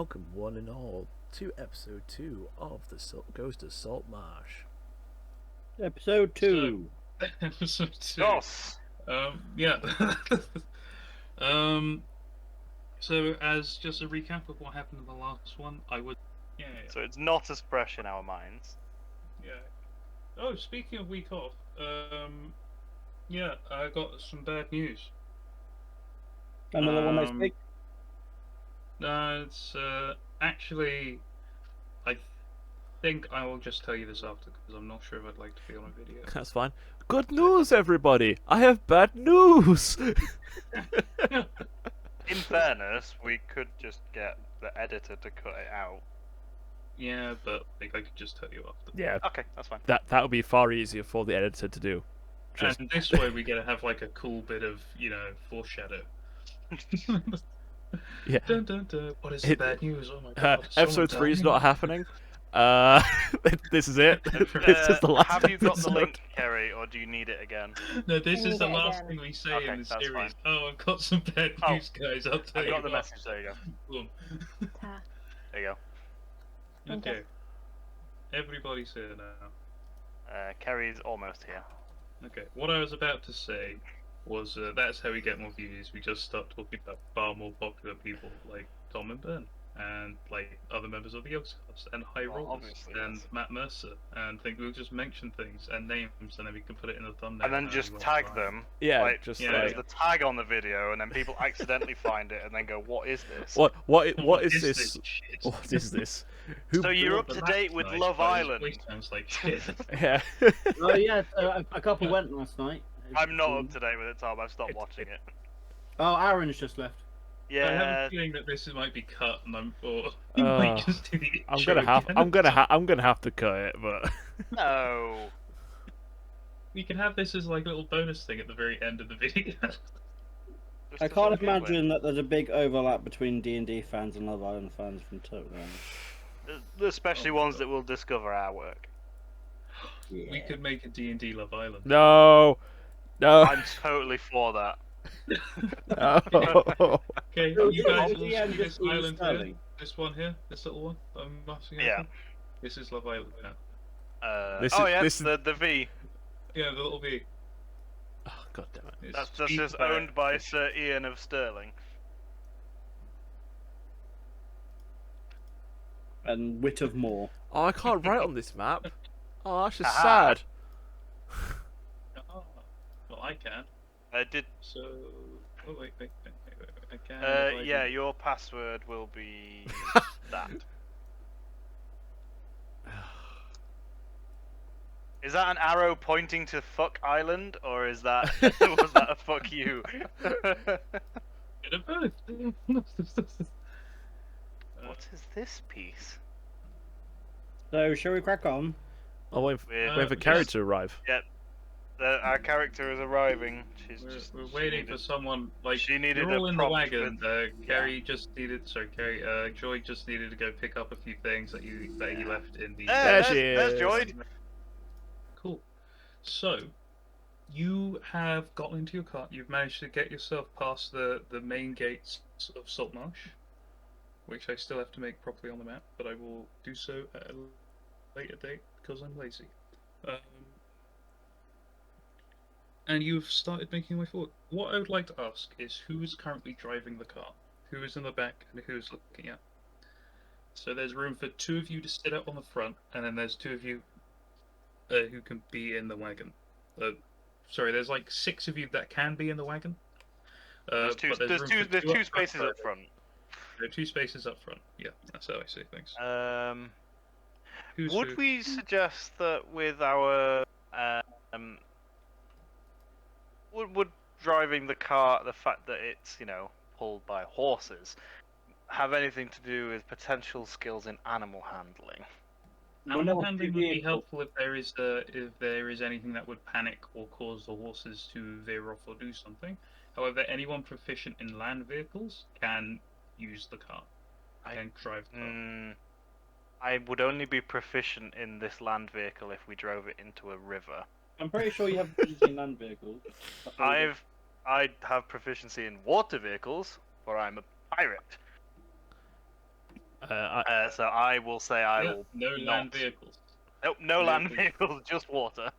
welcome one and all to episode 2 of the Ghost of Saltmarsh. Episode 2. Episode 2. Dos. Yeah. um. So, as just a recap of what happened in the last one, Yeah. So it's not as fresh in our minds. Yeah. Oh, speaking of week off, yeah, I got some bad news. Another one I speak. It's actually, I think I will just tell you this after because I'm not sure if I'd like to be on a video. That's fine. Good news, everybody! I have bad news! In fairness, we could just get the editor to cut it out. Yeah, but like, I could just tell you after. Yeah, Okay, that's fine. that would be far easier for the editor to do. And this way we get to have like a cool bit of, foreshadow. Yeah. Dun, dun, dun. What is the bad news? Oh my god. Episode 3 is not happening. This is it. This is the last Have you got the episode. link, Kerry, or do you need it again? No, this is the Need it last again. thing we say Okay, in the that's series. fine. Oh, I've got some bad Oh, news, guys. I'll tell I you got the what. message, there you go. Boom. Ta. There you go. Okay. Everybody's here now. Kerry's almost here. Okay, what I was about to say was that's how we get more views. We just start talking about far more popular people like Tom and Ben, and like other members of the Yogscast, and High Well, Rollers, obviously, and yes. Matt Mercer, and think we'll just mention things and names, and then we can put it in the thumbnail. And then just tag them. Yeah, Like, just yeah, There's like... the tag on the video, and then people accidentally find it and then go, "What is this?" What is this? shit? What is this? Who... So you're up The to last date with night, Love but his Island. voice sounds like shit. Yeah. Oh yeah, a couple went last night. I'm not up to date with it, Tom. I've stopped watching it. Oh, Aaron's just left. I have Yeah. a feeling that this might be cut, and we Uh, might just do the I'm intro gonna have to cut it, but No. We can have this as like a little bonus thing at the very end of the video. Just I a can't sort of imagine that there's a big overlap between D&D fans and Love Island fans from Total. Especially ones that will discover our work. Yeah. We could make a D&D Love Island. no. I'm totally for that. No. Okay, So you the guys DM will see this just being island here. Sterling. This one here, this little one. I'm marking Yeah. open. This is Love Island now. This Oh is- yeah, this is- the V. Yeah, the little V. Oh, God damn it. It's That's just feedback. owned by Sir Ian of Stirling. And Wit of Moor. Oh, I can't write on this map. Oh, that's just Aha. sad. Oh, well, I can. I did. So, oh wait. I can. if I Yeah, do- your password will be that. Is that an arrow pointing to Fuck Island, or is that was that a fuck you? Bit of both. What is this piece? So, shall we crack on? Oh, wait We're, for Carrie to arrive. our character is arriving. She's just. We're she waiting needed- for someone. Like she needed you're all a in the prompt wagon. with- Carrie just needed. Sorry, Carrie. Joy just needed to go pick up a few things that you left in the. There she there's is. Joy. Cool. So, you have gotten into your car. You've managed to get yourself past the main gates of Saltmarsh, which I still have to make properly on the map, but I will do so at a later date because I'm lazy. And you've started making your way forward. What I would like to ask is who is currently driving the car? Who is in the back and who is looking at? So there's room for 2 of you to sit up on the front, and then there's 2 of you who can be in the wagon. Sorry, there's like 6 of you that can be in the wagon. There's two. but There's room two. for There's 2 two spaces up front. There are 2 spaces up front. Yeah, that's how I see things. Who's Would who? we suggest that with our would driving the car, the fact that it's pulled by horses, have anything to do with potential skills in animal handling? Animal no, handling would be vehicle. helpful if there is anything that would panic or cause the horses to veer off or do something. However, anyone proficient in land vehicles can use the car. Can drive the car. I would only be proficient in this land vehicle if we drove it into a river. I'm pretty sure you have proficiency in land vehicles. I have proficiency in water vehicles, for I'm a pirate. So I will say I Yeah, will no not. land vehicles. Nope, no land Vehicles. vehicles, just water.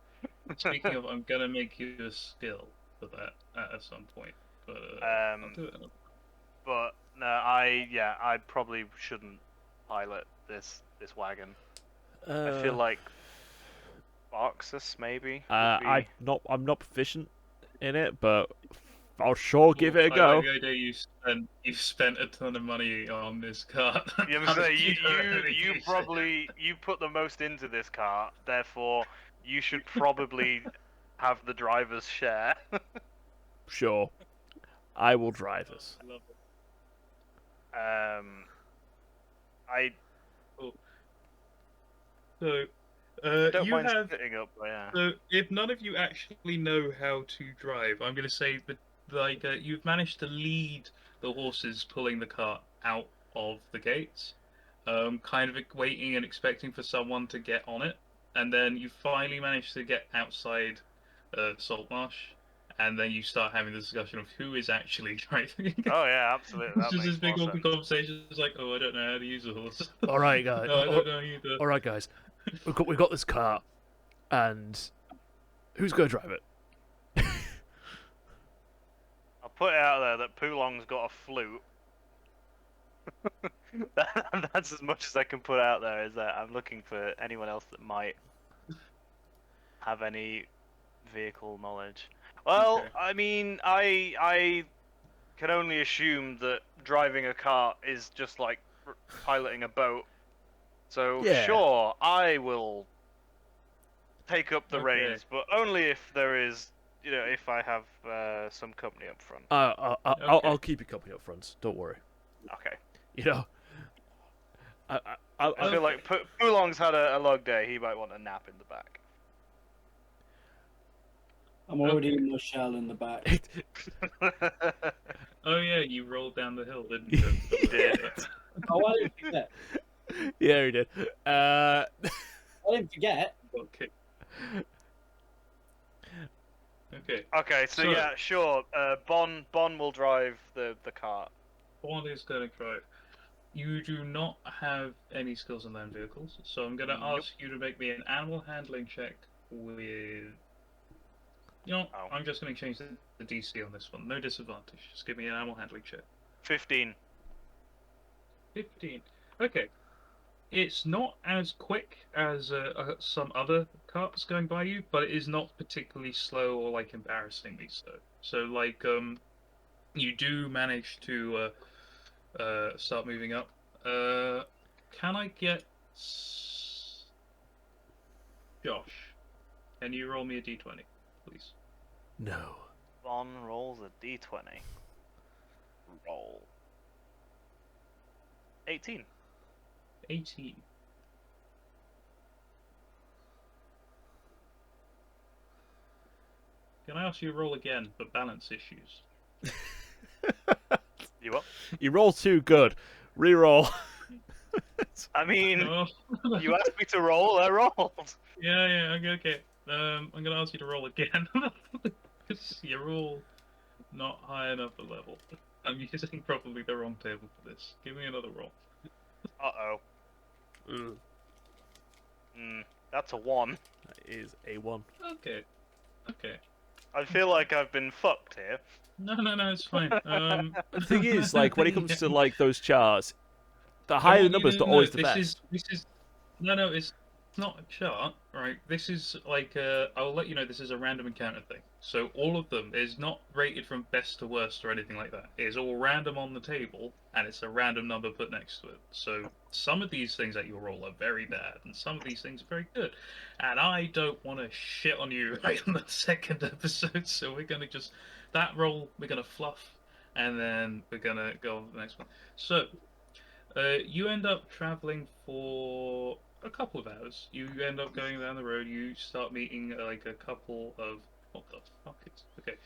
Speaking of, I'm gonna make you a skill for that at some point, but I'll Um, do it. but no, I probably shouldn't pilot this wagon. I feel like Barxus maybe would be. I'm not proficient in it, but I'll sure give it a I like go. the idea you spent a ton of money on this cart. Yeah, I'm saying You don't really you use it. probably you put the most into this car, therefore you should probably have the driver's share. Sure, I will drive us. I love it. I Cool. So, I don't you mind have. sitting up, but yeah. So, if none of you actually know how to drive, I'm going to say that, like, you've managed to lead the horses pulling the cart out of the gates, kind of waiting and expecting for someone to get on it, and then you finally manage to get outside Saltmarsh, and then you start having the discussion of who is actually driving. Oh yeah, absolutely. It's That just makes this big more awkward sense. conversation. It's like, oh, I don't know how to use a horse. All right, guys. No, I don't know either. All right, guys. We've got this car, and who's gonna drive it? I'll put it out there that Poolong's got a flute. That's as much as I can put out there. Is that I'm looking for anyone else that might have any vehicle knowledge. Well, Okay. I mean, I can only assume that driving a car is just like piloting a boat. So Yeah. sure, I will take up the Okay. reins, but only if there is, if I have some company up front. I'll keep you company up front. Don't worry. Okay. You know. I feel like Poolong's had a long day. He might want a nap in the back. I'm already in my shell in the back. Oh yeah, you rolled down the hill, didn't you? He did. Oh, I didn't forget. Yeah, he did. I didn't forget. Okay. Okay. Okay, so yeah, sure. Bon will drive the cart. One is going to drive. You do not have any skills in land vehicles, so I'm going to Nope. ask you to make me an animal handling check with. You know, Oh. I'm just going to change the DC on this one. No disadvantage. Just give me an animal handling check. 15. 15. Okay. It's not as quick as some other carts going by you, but it is not particularly slow or like embarrassingly so. So like you do manage to start moving up. Can I get Josh? Can you roll me a d20, please? No. Bon rolls a d20. Roll. 18. 18. Can I ask you to roll again, but balance issues? You up? You roll too good. Reroll. I mean, No. you asked me to roll, I rolled. Yeah, okay. I'm gonna ask you to roll again. Because you're all not high enough a level. I'm using probably the wrong table for this. Give me another roll. Uh-oh. That's a 1. That is a 1. Okay. I feel like I've been fucked here. No, it's fine. The thing is, like, when it comes to, like, those charts, the I higher the want you numbers, to are always know the best. This is no, it's not a chart, right? This is like I'll let you know this is a random encounter thing. So all of them is not rated from best to worst or anything like that. It is all random on the table, and it's a random number put next to it. So some of these things that you roll are very bad, and some of these things are very good. And I don't want to shit on you right on the second episode, so we're gonna just that roll we're gonna fluff, and then we're gonna go on to the next one. So. You end up traveling for a couple of hours. You end up going down the road. You start meeting like a couple of what the fuck is okay.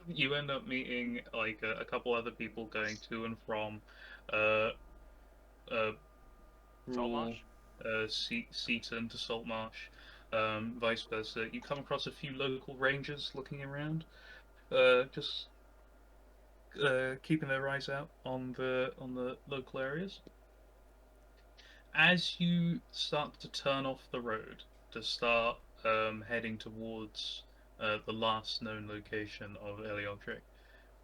You end up meeting like a couple other people going to and from rural Seaton to Saltmarsh, vice versa. You come across a few local rangers looking around, just keeping their eyes out on the local areas. as you start to turn off the road to start heading towards the last known location of Eliodric,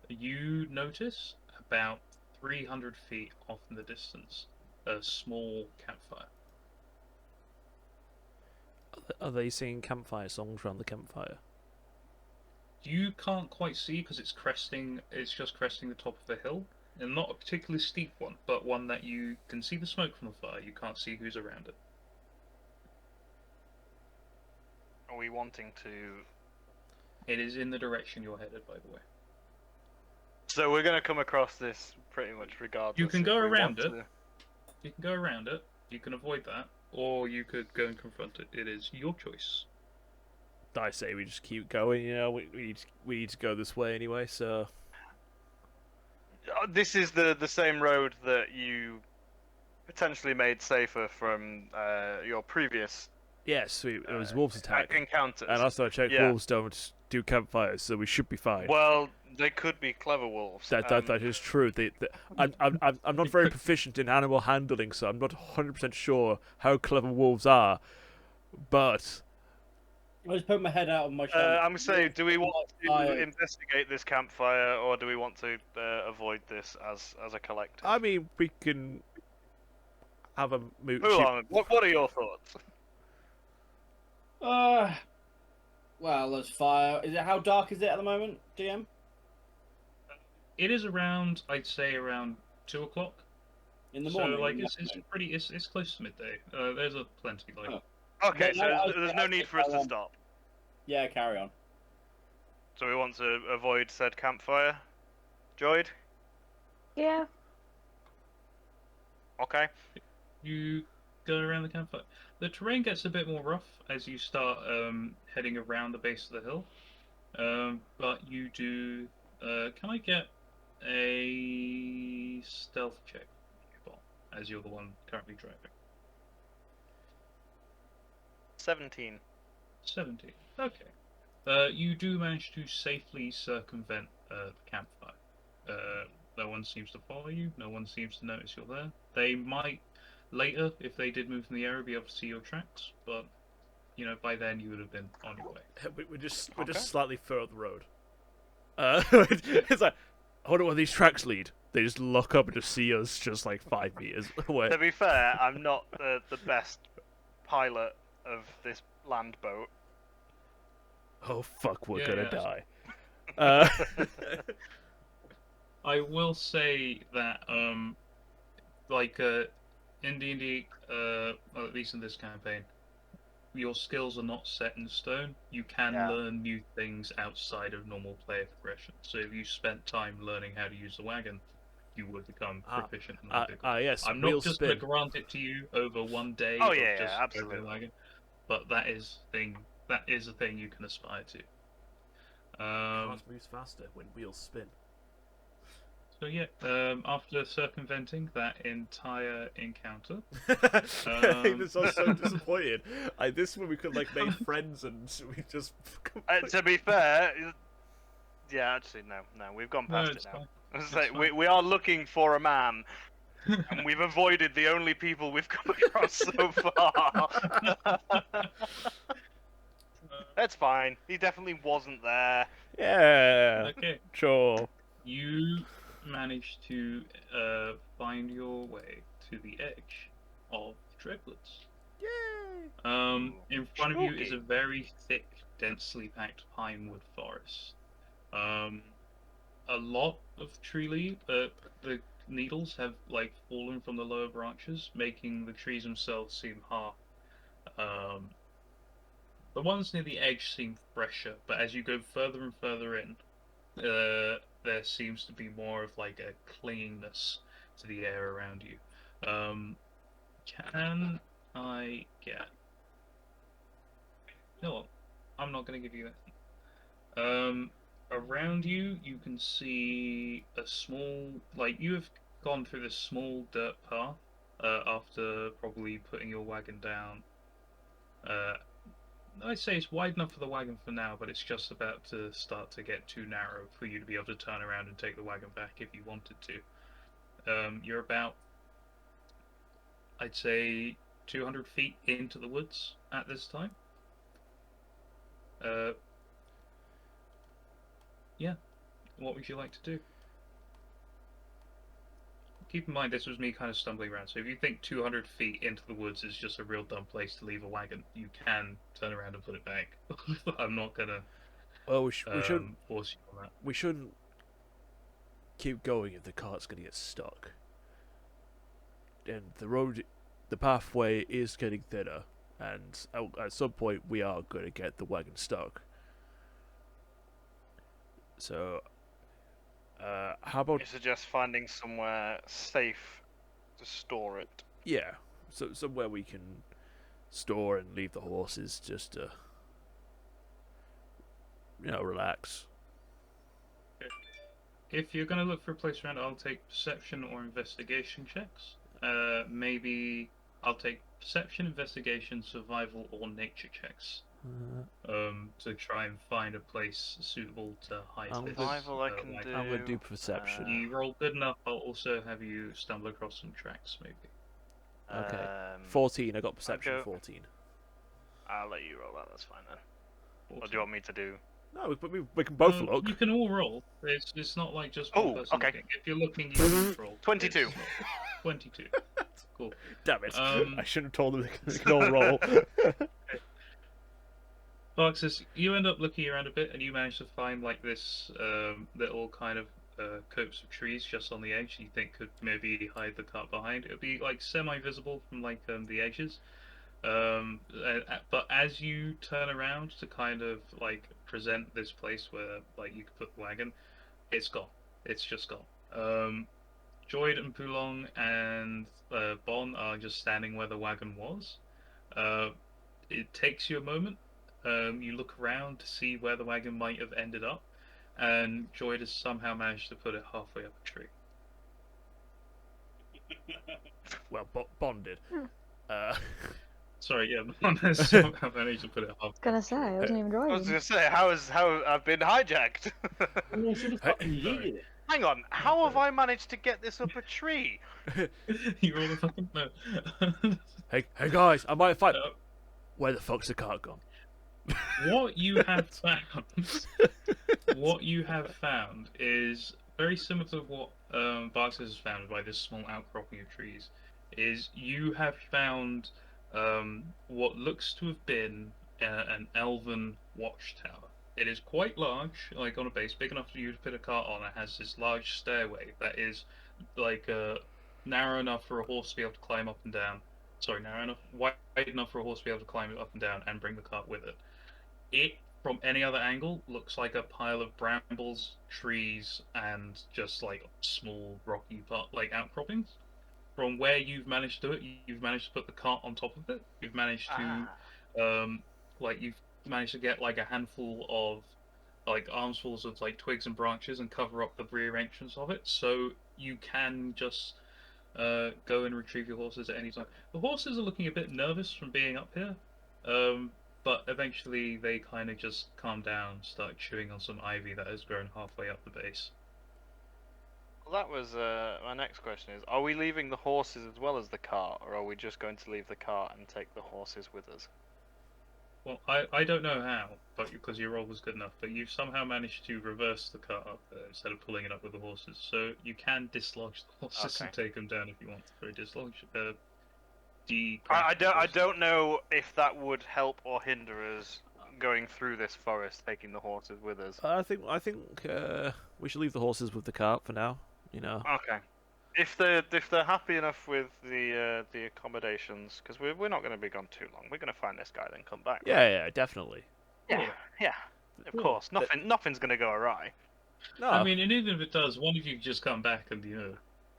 you notice about 300 feet off in the distance a small campfire. Are they singing campfire songs around the campfire? You can't quite see because it's cresting. It's just cresting the top of a hill, and not a particularly steep one, but one that you can see the smoke from the fire. You can't see who's around it. Are we wanting to? It is in the direction you're headed, by the way. So we're gonna come across this pretty much regardless. You can if go we around want it. to. You can go around it. You can avoid that, or you could go and confront it. It is your choice. I say we just keep going. You know, we need to go this way anyway. So This is the same road that you potentially made safer from your previous yes, it was wolves attack, encounters. and also I checked wolves don't do campfires, so we should be fine. Well, they could be clever wolves. That is true. I'm not very proficient in animal handling, so I'm not 100% sure how clever wolves are. But I just put my head out of my shadow. I'm saying, do we want to investigate this campfire, or do we want to avoid this as a collective? I mean, we can have a moot. Hold on. What are your thoughts? Well, there's fire. How dark is it at the moment, DM? It is around, I'd say, around 2 o'clock. In the morning. So, like, it's close to midday. There's a plenty light. Oh. Okay, No, so there's no need for us to stop. Yeah, carry on. So we want to avoid said campfire. Droid? Yeah. Okay. You go around the campfire. The terrain gets a bit more rough as you start heading around the base of the hill. But you do. Can I get a stealth check, Bob, as you're the one currently driving? 17. 17. Okay. You do manage to safely circumvent the campfire. No one seems to follow you. No one seems to notice you're there. They might later, if they did move from the area, be able to see your tracks. But you know, by then you would have been on your way. We're just slightly further up the road. It's like, I wonder where these tracks lead. They just look up and just see us just like 5 meters away. To be fair, I'm not the best pilot of this land boat. Oh fuck, we're Yeah, gonna yeah. die. I will say that, in D&D, well, at least in this campaign, your skills are not set in stone. You can learn new things outside of normal player progression. So if you spent time learning how to use the wagon, you would become proficient in the vehicle. Yes, I'm wheel not just spin. going to grant it to you over one day Oh, of yeah, just absolutely. driving the wagon, but that is a thing you can aspire to. Cars moves faster when wheels spin. So yeah, after circumventing that entire encounter, I was so disappointed. This one we could like make friends and we just. To be fair, yeah, actually no, we've gone past it now. It's like, we are looking for a man, and we've avoided the only people we've come across so far. That's fine. He definitely wasn't there. Yeah. Okay. Sure. You managed to find your way to the edge of the triplets. Yay! In front of you is Spooky. a very thick, densely packed pinewood forest. A lot of the needles have like fallen from the lower branches, making the trees themselves seem half. The ones near the edge seem fresher, but as you go further and further in, there seems to be more of like a clinginess to the air around you. Can I get? No, I'm not going to give you that. Around you, you can see a small, like you have gone through this small dirt path after probably putting your wagon down. I'd say it's wide enough for the wagon for now, but it's just about to start to get too narrow for you to be able to turn around and take the wagon back if you wanted to. You're about I'd say 200 feet into the woods at this time. Yeah. What would you like to do? Keep in mind, this was me kind of stumbling around. So if you think 200 feet into the woods is just a real dumb place to leave a wagon, you can turn around and put it back. I'm not gonna Well, we shouldn't. force you on that. We shouldn't keep going if the cart's gonna get stuck. And the pathway is getting thinner, and at some point we are going to get the wagon stuck. So, how about You suggest finding somewhere safe to store it. yeah, so somewhere we can store and leave the horses just to, relax. If you're gonna look for a place around, I'll take perception or investigation checks. Maybe I'll take perception, investigation, survival, or nature checks. To try and find a place suitable to hide this. Survival I can wagon. do. I'm gonna do perception. You roll good enough, I'll also have you stumble across some tracks, maybe. Okay. 14. I got perception. go- 14. I'll let you roll that. That's fine then. What do you want me to do? No, we can both look. You can all roll. It's not like just Oh, one person okay. looking. If you're looking, you can roll. 22. It's 22. Cool. Damn it! Um, I shouldn't have told them they can all roll. Barxis, you end up looking around a bit, and you manage to find like this little kind of copse of trees just on the edge. You think could maybe hide the cart behind. It'll be like semi-visible from like the edges. But as you turn around to kind of like present this place where like you could put the wagon, it's gone. It's just gone. Joyd and Poulong and Bon are just standing where the wagon was. It takes you a moment. You look around to see where the wagon might have ended up, and Joyd has somehow managed to put it halfway up a tree. Well, bonded. Sorry, yeah, Bon has somehow managed to put it halfway. I was gonna say, I wasn't even I was driving. gonna say, how I've been hijacked. You should have fucking yeeted it. Hang on, how have I managed to get this up a tree? You roll the fucking no. Hey guys, I might find. Uh, Where the fuck's the cart gone? What you have found is very similar to what Barks has found by this small outcropping of trees. Is you have found what looks to have been an elven watchtower. It is quite large, like on a base, big enough for you to put a cart on. It has this large stairway that is like narrow enough for a horse to be able to climb up and down. Sorry, wide enough for a horse to be able to climb it up and down and bring the cart with it. It, from any other angle, looks like a pile of brambles, trees, and just like small rocky outcroppings. From where you've managed to do it, you've managed to put the cart on top of it. You've managed to, you've managed to get like a handful of like armsfuls of like twigs and branches and cover up the rear entrance of it, so you can just go and retrieve your horses at any time. The horses are looking a bit nervous from being up here, but eventually they kind of just calm down, start chewing on some ivy that has grown halfway up the base. Well, that was my next question is, are we leaving the horses as well as the cart, or are we just going to leave the cart and take the horses with us? Well, I don't know how, but because your roll was good enough, but you've somehow managed to reverse the cart instead of pulling it up with the horses, so you can dislodge the horses and take them down if you want for a dislodge. I don't know if that would help or hinder us going through this forest, taking the horses with us. I think we should leave the horses with the cart for now. Okay. If they're happy enough with the accommodations, because we're not going to be gone too long. We're going to find this guy, then come back. Right? Yeah, definitely. Yeah. Of course, nothing's going to go awry. No. I mean, and even if it does, one of you just come back and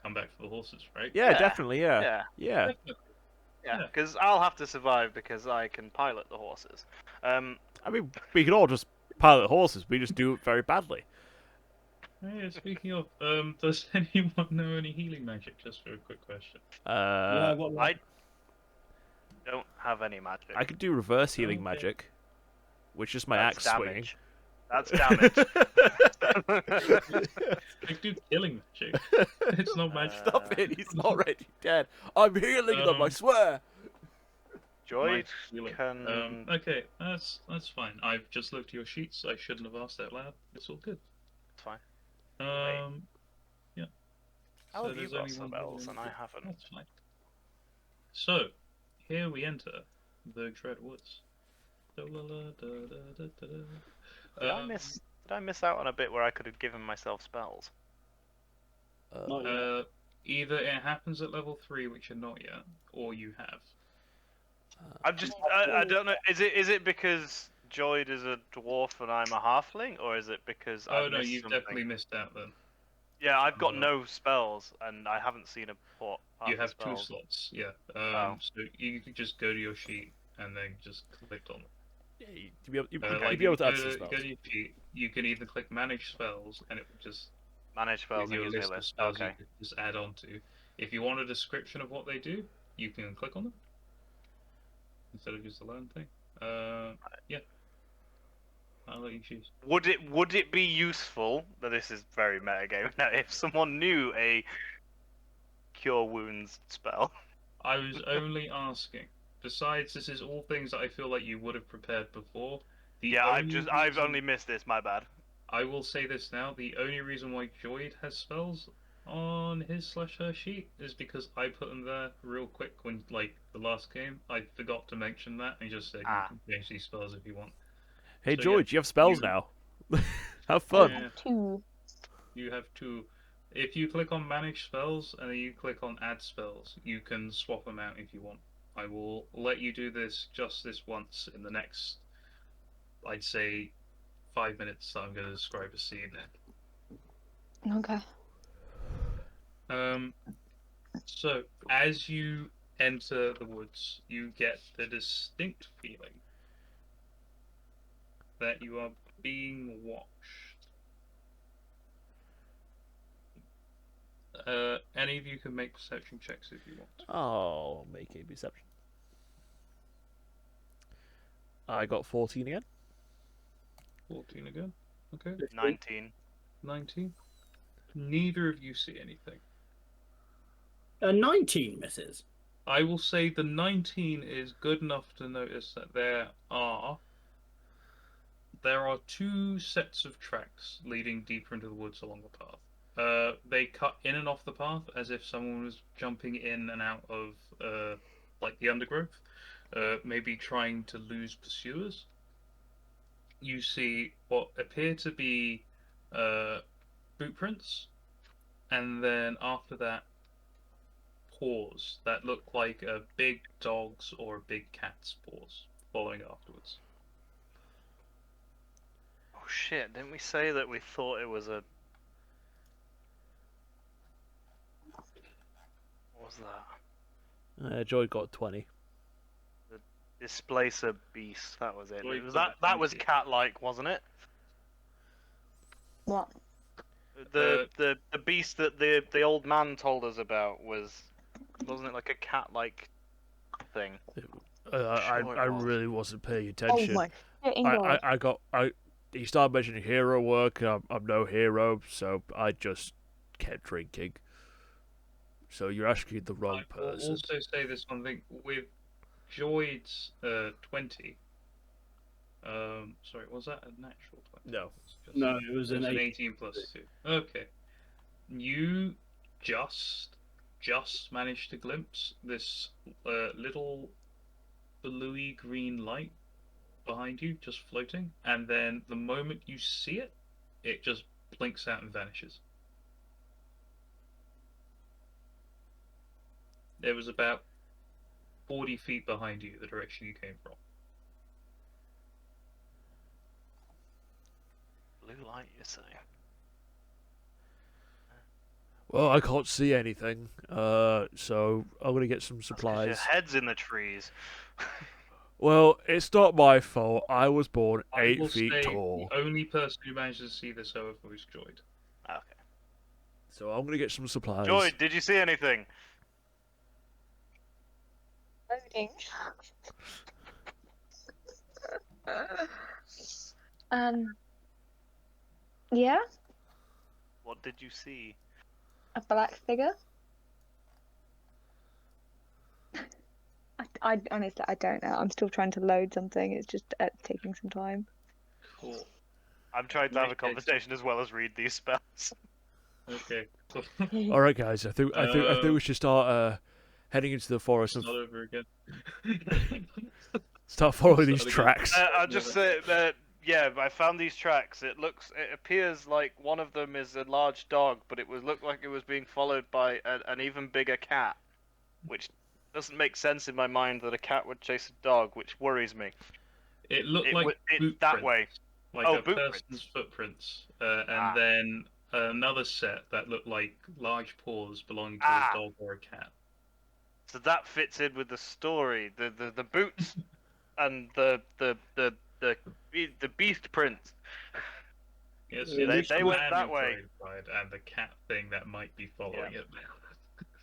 come back for the horses, right? Yeah, definitely. Yeah. Definitely. Yeah, because I'll have to survive because I can pilot the horses. I mean, we can all just pilot horses. We just do it very badly. Yeah, speaking of, does anyone know any healing magic? Just for a quick question. Yeah, I don't have any magic. I could do reverse healing Okay. magic, which is my That's axe swinging. damage. That's damage. I do killing magic. It's not magic. Stop it, he's already dead. I'm healing them, I swear. Joy Healing. can. Okay, that's fine. I've just looked at your sheets. I shouldn't have asked that loud. It's all good. It's fine. Yeah. How So have you there's got only one spells healing. and I haven't? That's fine. So, here we enter the Dread Woods. Did I miss? Did I miss out on a bit where I could have given myself spells? Not yet. Either it happens at level 3, which you're not yet, or you have. I'm just. I don't know. Is it because Joyd is a dwarf and I'm a halfling, or is it because Oh I've no, missed you've something? definitely missed out then. Yeah, I've got no spells, and I haven't seen a port. You have 2 spells. slots, yeah. Oh. So you could just go to your sheet and then just click on it. Yeah, you'd be Like able to add go some to spells. your sheet, you can either click Manage Spells, and it will just Manage spells give and you a use my list of list. spells Okay. you can just add on to. If you want a description of what they do, you can click on them instead of just the learn thing. Yeah. I'll let you choose. Would it be useful? Now this is very metagame. Now, if someone knew a cure wounds spell. I was only asking. Besides, this is all things that I feel like you would have prepared before. Yeah, I've only missed this. My bad. I will say this now: the only reason why Joyd has spells on his/her sheet is because I put them there real quick when, like, the last game. I forgot to mention that and just said you can change these spells if you want. Hey, So, George, yeah, you have spells you- now. Have fun. Yeah. 2. You have to. If you click on Manage Spells and then you click on Add Spells, you can swap them out if you want. I will let you do this just this once in the next, I'd say, 5 minutes that I'm going to describe a scene. Okay. So, as you enter the woods, you get the distinct feeling that you are being watched. Any of you can make perception checks if you want. Oh, make a perception. I got 14 again. 14 again. Okay. 19. 19. Neither of you see anything. 19 misses. I will say the 19 is good enough to notice that there are 2 sets of tracks leading deeper into the woods along the path. They cut in and off the path as if someone was jumping in and out of like the undergrowth, maybe trying to lose pursuers. You see what appear to be boot prints, and then after that, paws that look like a big dog's or a big cat's paws following afterwards. Oh shit! Didn't we say that we thought it was a? What was that? Joy got 20. Displacer beast. That was it. Joy It was got that was 20. cat-like, wasn't it? What? The beast that the old man told us about wasn't it like a cat-like thing? I Sure it was. really wasn't paying Oh attention. my shitting god. He started mentioning hero work, and I'm no hero, so I just kept drinking. So you're asking the wrong I will person. also say this one thing with Joyd's 20. Sorry, was that a natural 20? No. No, it was an 18. 18 plus 2. Okay. You just managed to glimpse this little bluey green light behind you, just floating, and then the moment you see it, it just blinks out and vanishes. It was about 40 feet behind you, the direction you came from. Blue light, you're saying? Well, I can't see anything, so I'm gonna get some Your supplies. head's in the trees. Well, it's not my fault. I was born I 8 will feet say tall. The only person who managed to see this, however, was Joyd. Okay. So I'm gonna get some supplies. Joy, did you see anything? Loading. um, Yeah, What did you see? a black figure. I honestly, I don't know. I'm still trying to load something. It's just taking some time. Cool. I'm trying to have a Okay. conversation as well as read these spells. Okay. Cool. All right, guys. I think we should start heading into the forest and Start over again. start following these Start again. tracks. I'll just say that, yeah, I found these tracks. It appears like one of them is a large dog, but it looked like it was being followed by an even bigger cat, which doesn't make sense in my mind that a cat would chase a dog, which worries me. It looked It like w- it's boot that prints, way. like Oh, a boot person's prints. footprints, Ah. and then another set that looked like large paws belonging to Ah. a dog or a cat. So that fits in with the story. The boots and the beast prints. Yes, Yeah, yes, they the went man that who way. tried, and the cat thing that might be following it.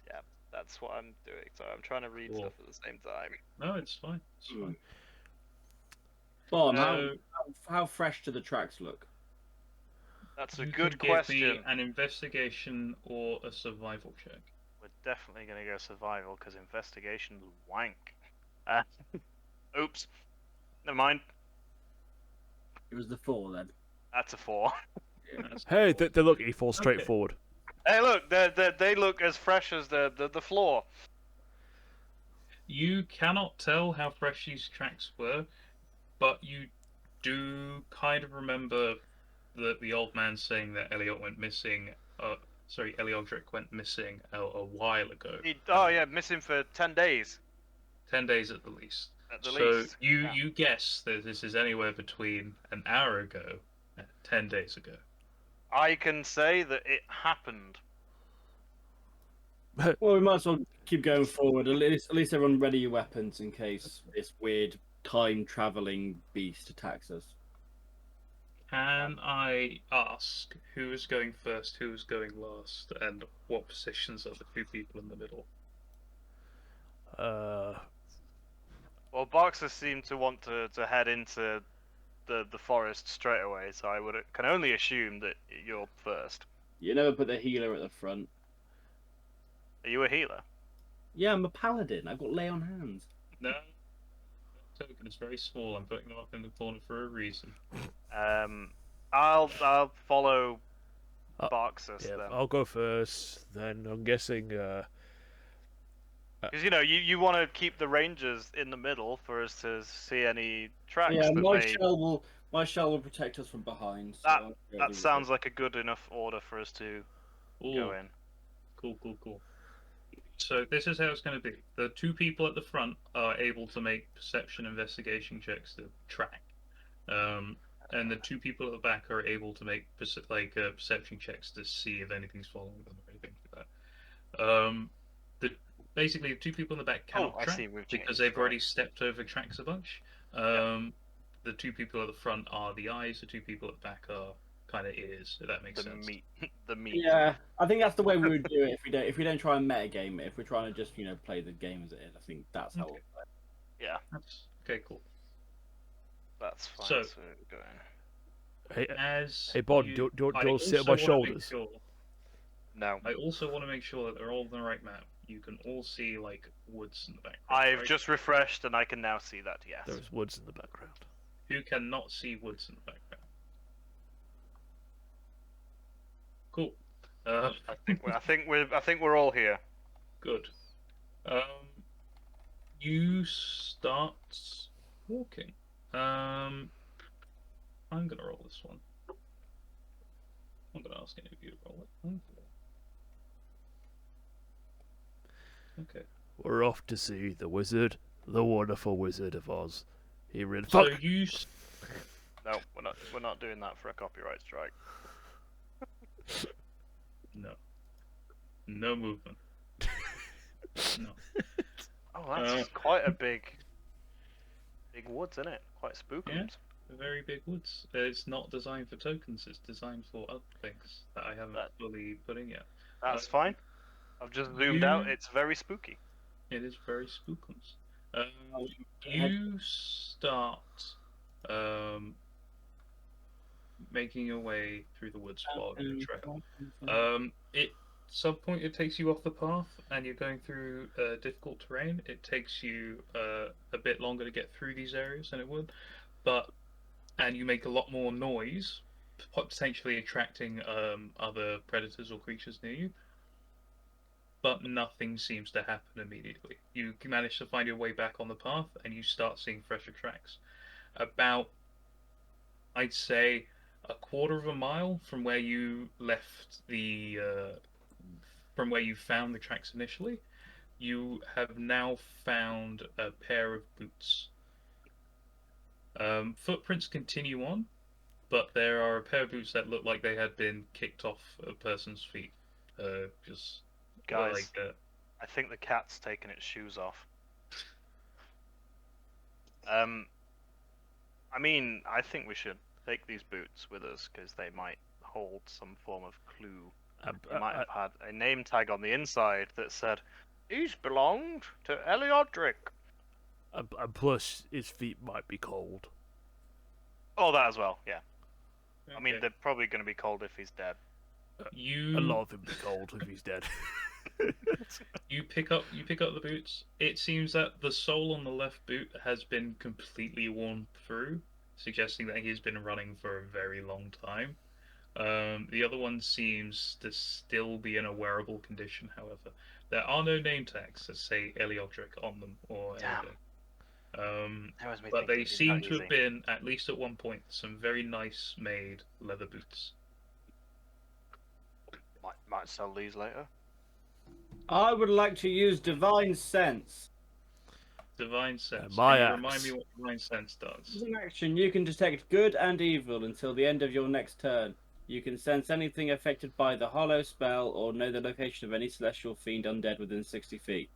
Yeah, that's what I'm doing. So I'm trying to read Cool. stuff at the same time. No, it's fine. It's fine. Bon, So, how fresh do the tracks look? That's a you good can give me question. an investigation or a survival check. We're definitely gonna go survival because investigation's wank. Uh, oops. Never mind. It was the 4 then. That's a 4. That's Hey, cool. they look. He falls straight Okay. forward. Hey, look, they look as fresh as the floor. You cannot tell how fresh these tracks were, but you do kind of remember the old man saying that Elliot went missing. Eliodric went missing a while ago. Oh yeah, missing for 10 days 10 days at the least. at the So least. you Yeah. you guess that this is anywhere between an hour ago and 10 days ago. I can say that it happened. Well, we might as well keep going forward. At least everyone ready your weapons in case this weird time traveling beast attacks us. Can I ask who is going first, who is going last, and what positions are the two people in the middle? Well, Boxer seemed to want to head into the forest straight away, so I can only assume that you're first. You never put the healer at the front. Are you a healer? Yeah, I'm a paladin. I've got lay on hands. No. Token is very small. I'm putting them up in the corner for a reason. I'll follow Boxus Yeah, then. I'll go first. Then I'm guessing. Because you want to keep the rangers in the middle for us to see any tracks. Yeah, that my shell will protect us from behind. So That- I'll go that the sounds like a good enough order for us to Ooh, go in. cool. So this is how it's going to be. The two people at the front are able to make perception investigation checks to track, and the two people at the back are able to make perception checks to see if anything's following them or anything like that. Basically, the two people in the back cannot I track see, we've because changed, they've already right. stepped over tracks a bunch. The two people at the front are the eyes. The two people at the back are kind of ears. If that makes The sense. meat, the meat. Yeah, I think that's the way we would do it if we don't try and metagame it. If we're trying to just play the game as it is, I think that's how. Okay. We'll play. Yeah, Okay, cool. that's fine. So- So we're going. Hey, Bod, do you want to sit on my shoulders? No, I also want to make sure that they're all on the right map. You can all see like woods in the background. I've right? just refreshed and I can now see that. Yes. There's woods in the background. Who cannot see woods in the background? Cool. I think we're all here. Good. You start walking. I'm gonna roll this one. I'm gonna ask any of you to roll it. Okay. We're off to see the wizard, the wonderful Wizard of Oz. Here in So fuck. you No, we're not doing that for a copyright strike. no movement. No. Oh, that's quite a big woods, isn't it? Quite spooky. Yeah. Very big woods. It's not designed for tokens. It's designed for other things that I haven't fully put in yet. That's fine. I've just zoomed out. It's very spooky. It is very spookums. You start making your way through the woods following the trail. At some point it takes you off the path, and you're going through difficult terrain. It takes you a bit longer to get through these areas than it would, and you make a lot more noise, potentially attracting other predators or creatures near you. But nothing seems to happen immediately. You manage to find your way back on the path, and you start seeing fresher tracks. About, I'd say, a quarter of a mile from where you left from where you found the tracks initially, you have now found a pair of boots. Footprints continue on, but there are a pair of boots that look like they had been kicked off a person's feet. Just Guys, like I think the cat's taken its shoes off. I mean, I think we should take these boots with us because they might hold some form of clue. They might have had a name tag on the inside that said, "These belonged to Eliodric." And plus, his feet might be cold. Oh, that as well, yeah. I mean, okay. they're probably going to be cold if he's dead. You A lot of him be cold if he's dead. You pick up the boots. It seems that the sole on the left boot has been completely worn through, suggesting that he's been running for a very long time. The other one seems to still be in a wearable condition, however. There are no name tags that say Eliodric on them or Damn. anything. That was me But thinking they it'd be seem that to have easy. been, at least at one point, some very nice made leather boots. Might sell these later. I would like to use Divine Sense. Divine Sense. my Can you axe. remind me what Divine Sense does? As an action, you can detect good and evil until the end of your next turn. You can sense anything affected by the hollow spell or know the location of any celestial fiend undead within 60 feet.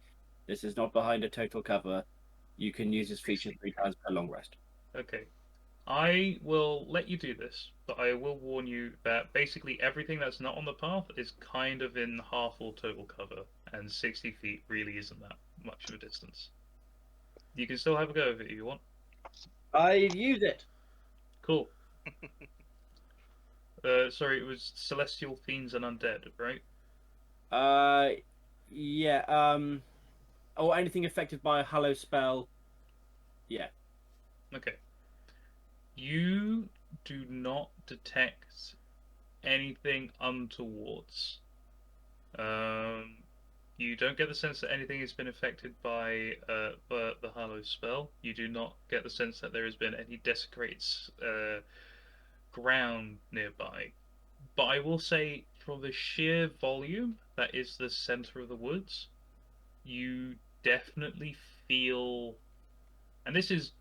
This is not behind a total cover. You can use this feature 3 times per long rest. Okay. I will let you do this, but I will warn you that basically everything that's not on the path is kind of in half or total cover, and 60 feet really isn't that much of a distance. You can still have a go of it if you want. I use it. Cool. Sorry, it was celestial fiends and undead, right? Yeah. Or anything affected by a hollow spell. Yeah. Okay. You do not detect anything untowards. You don't get the sense that anything has been affected by the Hallow spell. You do not get the sense that there has been any desecrated ground nearby. But I will say, from the sheer volume that is the center of the woods, you definitely feel, and this is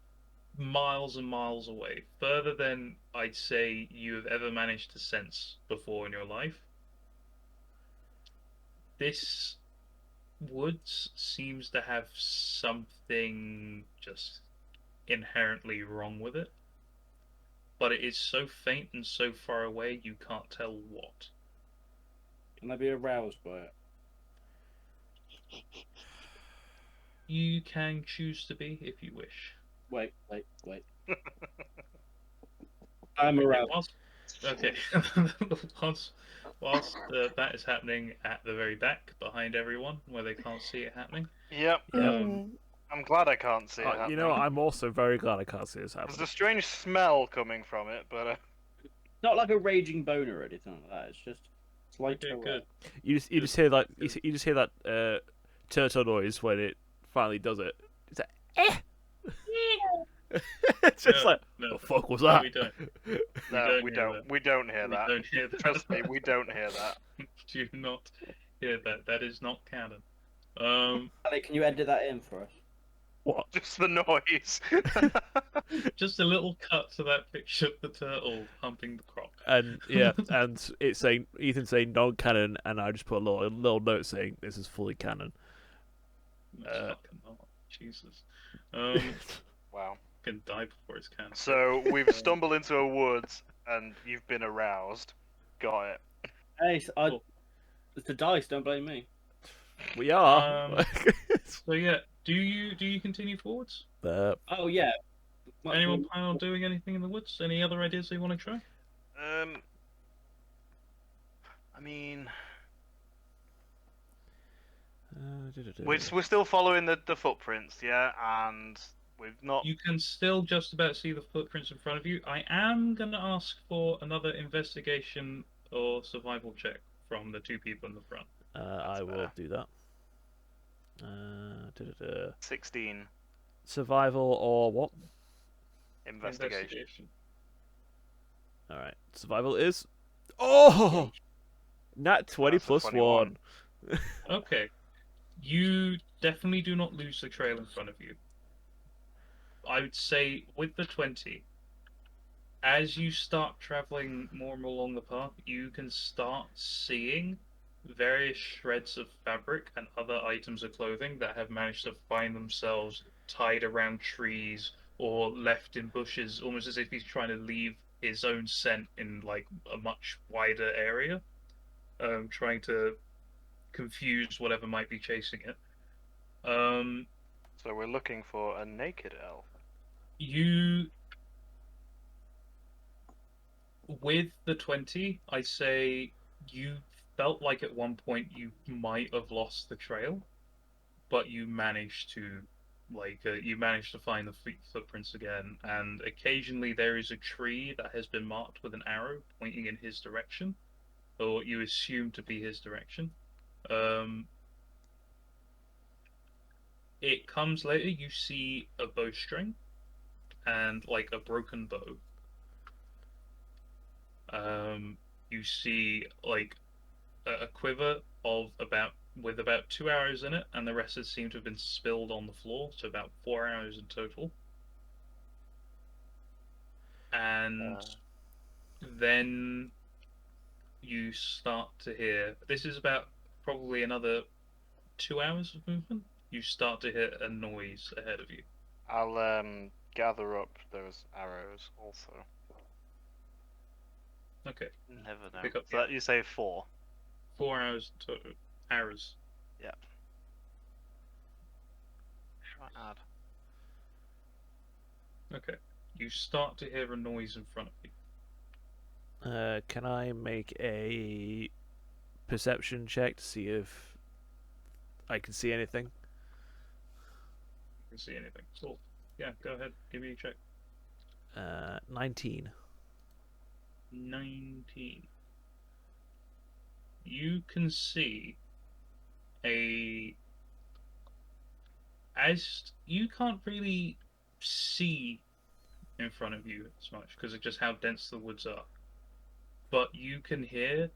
miles and miles away, further than I'd say you have ever managed to sense before in your life. This woods seems to have something just inherently wrong with it, but it is so faint and so far away you can't tell what. Can I be aroused by it? You can choose to be if you wish. Wait. I'm aroused. Okay. whilst that is happening at the very back, behind everyone, where they can't see it happening. Yep. Mm. I'm glad I can't see it happening. You know, I'm also very glad I can't see this There's happening. a strange smell coming from it, but Not like a raging boner or anything like that. It's just slight. Okay, good. You just hear like you just hear that turtle noise when it finally does it. It's like it's just like No, what the fuck was no, that? we don't. no, we hear don't. that. We don't hear We that. don't hear that. Trust me, we don't hear that. Do not hear that. That is not canon. Ali, can you edit that in for us? What? Just the noise. Just a little cut to that picture of the turtle humping the croc. And yeah, and it's saying Ethan saying non-canon, and I just put a little note saying this is fully canon. That's fucking not. Jesus. Wow. Can die before it's canon. So we've stumbled into a woods, and you've been aroused. Got it. Hey, Cool. it's the dice. Don't blame me. We are. So yeah, do you continue forwards? Oh yeah. Anyone plan on doing anything in the woods? Any other ideas they want to try? I mean, Da-da-da. we're still following the footprints, yeah, and we've not. You can still just about see the footprints in front of you. I am going to ask for another investigation or survival check from the two people in the front. I will fair. do that. Da-da-da. 16 Survival or what? investigation. Alright. Survival is. Oh! Nat 20 That's a plus 21. 1. Okay. You definitely do not lose the trail in front of you. I would say with the 20, as you start traveling more and more along the path, you can start seeing various shreds of fabric and other items of clothing that have managed to find themselves tied around trees or left in bushes, almost as if he's trying to leave his own scent in like a much wider area, trying to confuse whatever might be chasing it. So we're looking for a naked elf. You with the 20, I say you felt like at one point you might have lost the trail, but you managed to you managed to find the footprints again, and occasionally there is a tree that has been marked with an arrow pointing in his direction, or what you assume to be his direction. It comes later, you see a bowstring and like a broken bow. You see like a quiver of about 2 arrows in it, and the rest seem to have been spilled on the floor, so about 4 arrows in total. And then you start to hear, this is about probably another 2 hours of movement. You start to hear a noise ahead of you. I'll gather up those arrows also. Okay, Never know. pick up So that you say 4. 4 arrows total. Arrows. Yeah. Should I add? Okay. You start to hear a noise in front of you. Can I make a perception check to see if I can see anything? You can see anything. So, yeah, go ahead. Give me a check. 19. 19. You can see as you can't really see in front of you as much because of just how dense the woods are, but you can hear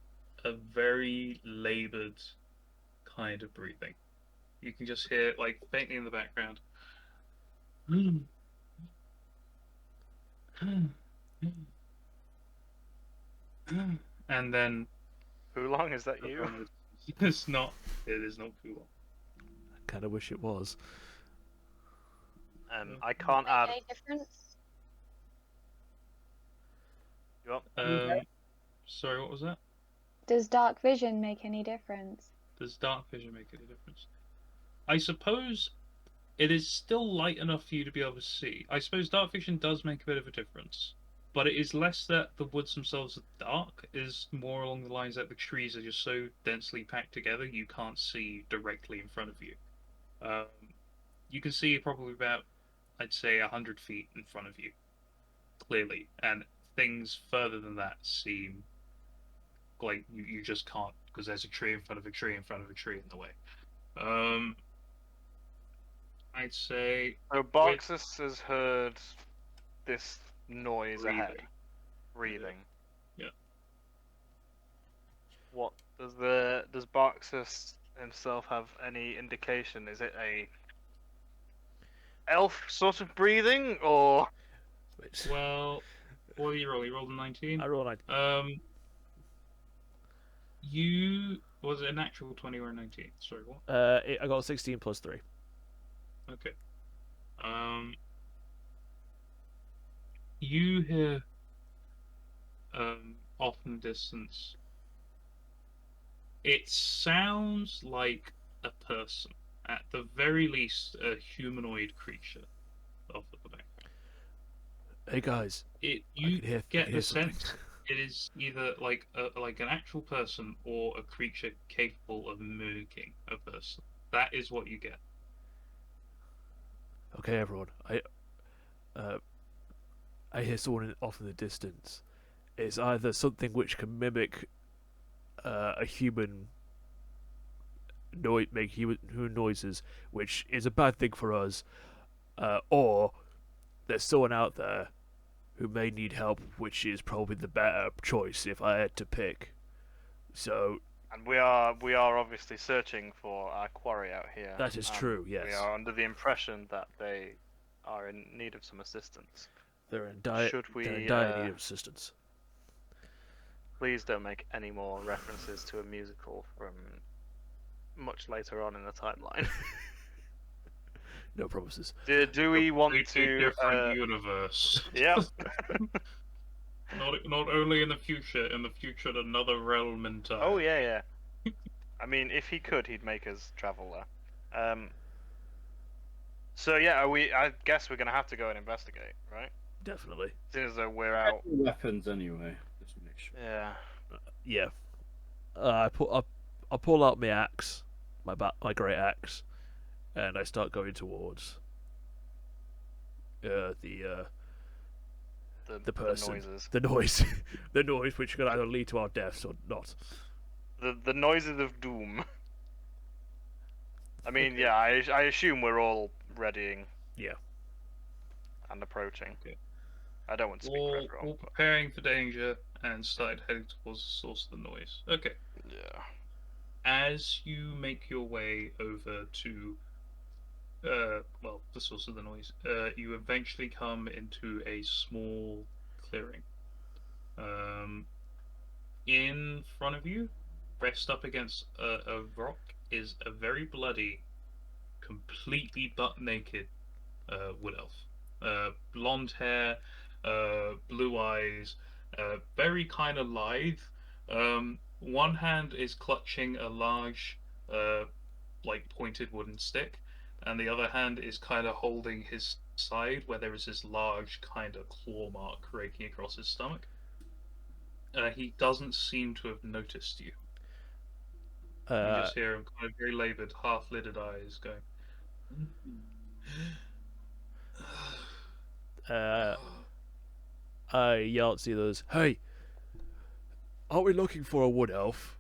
a very labored kind of breathing. You can just hear it like faintly in the background. And then Who long is that you? it's not. It is not cool. I kind of wish it was. I can't add. Any difference? You want? Sorry, what was that? Does dark vision make any difference? Does dark vision make any difference? I suppose it is still light enough for you to be able to see. I suppose dark vision does make a bit of a difference, but it is less that the woods themselves are dark, it is more along the lines that the trees are just so densely packed together you can't see directly in front of you. You can see probably about, I'd say, 100 feet in front of you, clearly, and things further than that seem like you just can't, because there's a tree in front of a tree in front of a tree in the way. I'd say So Boxus has heard this noise breathing. ahead. Breathing. Yeah. What does Boxus himself have any indication? Is it a elf sort of breathing, or Well, what did you roll? You rolled a 19? I roll 19. Was it a natural 20 or a 19? Sorry, what? I got 16 plus 3. Okay. You hear, off in the distance, it sounds like a person. At the very least, a humanoid creature off at the back. Hey guys, You I can hear get the something. sense It is either like an actual person or a creature capable of mimicking a person. That is what you get. Okay, everyone. Uh, I hear someone off in the distance. It's either something which can mimic a human make human noises, which is a bad thing for us, or there's someone out there who may need help, which is probably the better choice if I had to pick. So And we are obviously searching for our quarry out here. that is and true. We Yes, are under the impression that they are in need of some assistance. they're in dire Should we need of assistance. please don't make any more references to a musical from much later on in the timeline. No promises. Do we want Completely to? different universe. Yep. Not only in the future, another realm in time. Oh yeah. I mean, if he could, he'd make us travel there. So yeah, I guess we're gonna have to go and investigate, right? Definitely. As soon as we're out. Weapons anyway. Just to make sure. Yeah. Yeah. I pull out my axe, my great axe, and I start going towards the person, The noises. the noise, the noise which could either lead to our deaths or not. The noises of doom. I mean, yeah, I assume we're all readying. Yeah. And approaching. Okay. I don't want to speak for everyone. All but- preparing for danger and started heading towards the source of the noise. Okay. Yeah. As you make your way over to, the source of the noise, you eventually come into a small clearing. In front of you, pressed up against a rock, is a very bloody, completely butt naked wood elf. Blonde hair, blue eyes, very kind of lithe. One hand is clutching a large, pointed wooden stick, and the other hand is kind of holding his side, where there is this large kind of claw mark raking across his stomach. He doesn't seem to have noticed you. You just hear him kind of very laboured, half-lidded eyes going. I yell at the others, "Hey, aren't we looking for a wood elf?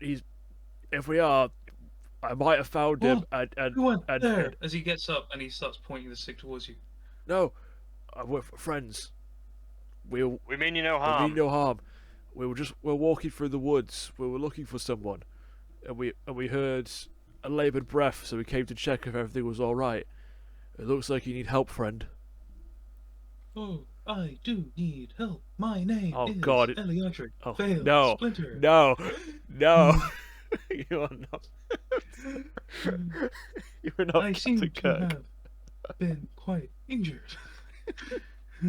If we are, I might have found him." Who went there? And As he gets up and he starts pointing the stick towards you. no, we're friends. We mean you no We harm. mean no harm. We're walking through the woods. We were looking for someone, and we heard a laboured breath, so we came to check if everything was all right. It looks like you need help, friend. Oh, I do need help. My name Oh, is God, Eliatric. Oh, Fail no, Splinter. no, you are not. You are not I seem Captain to Kirk. have been quite injured.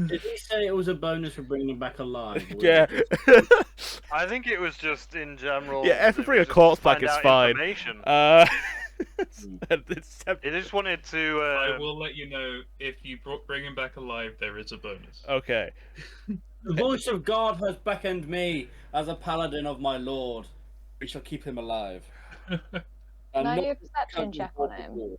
Did he say it was a bonus for bringing him back alive? or was Yeah. it just- I think it was just in general. Yeah, if we it bring was a just corpse to back, find it's out fine. information. It's It just wanted to. I will let you know if you bring him back alive, there is a bonus. okay. The voice of God has beckoned me as a paladin of my lord. We shall keep him alive. Can I do a perception check on him?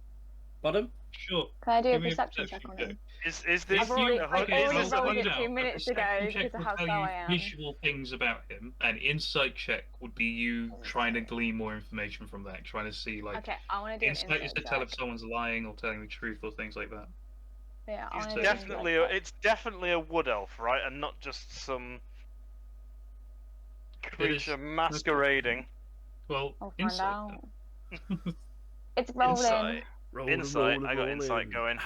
Pardon? Sure. Can I do a Give me a perception perception check on check. him? Is this I've already- you? I've Okay, already so rolled find it out. 2 A minutes perception ago check because of will how tell slow you I am. visual things about him. An insight check would be you trying to glean more information from that, trying to see Okay, I want to do an insight is to tell if check. someone's lying or telling the truth or things like that. Yeah, I He's want to definitely. do an It's definitely a wood elf, right, and not just some creature masquerading. Well, I'll find insight. out. It's rolling. Insight. Rolling, Insight. rolling, I got insight rolling.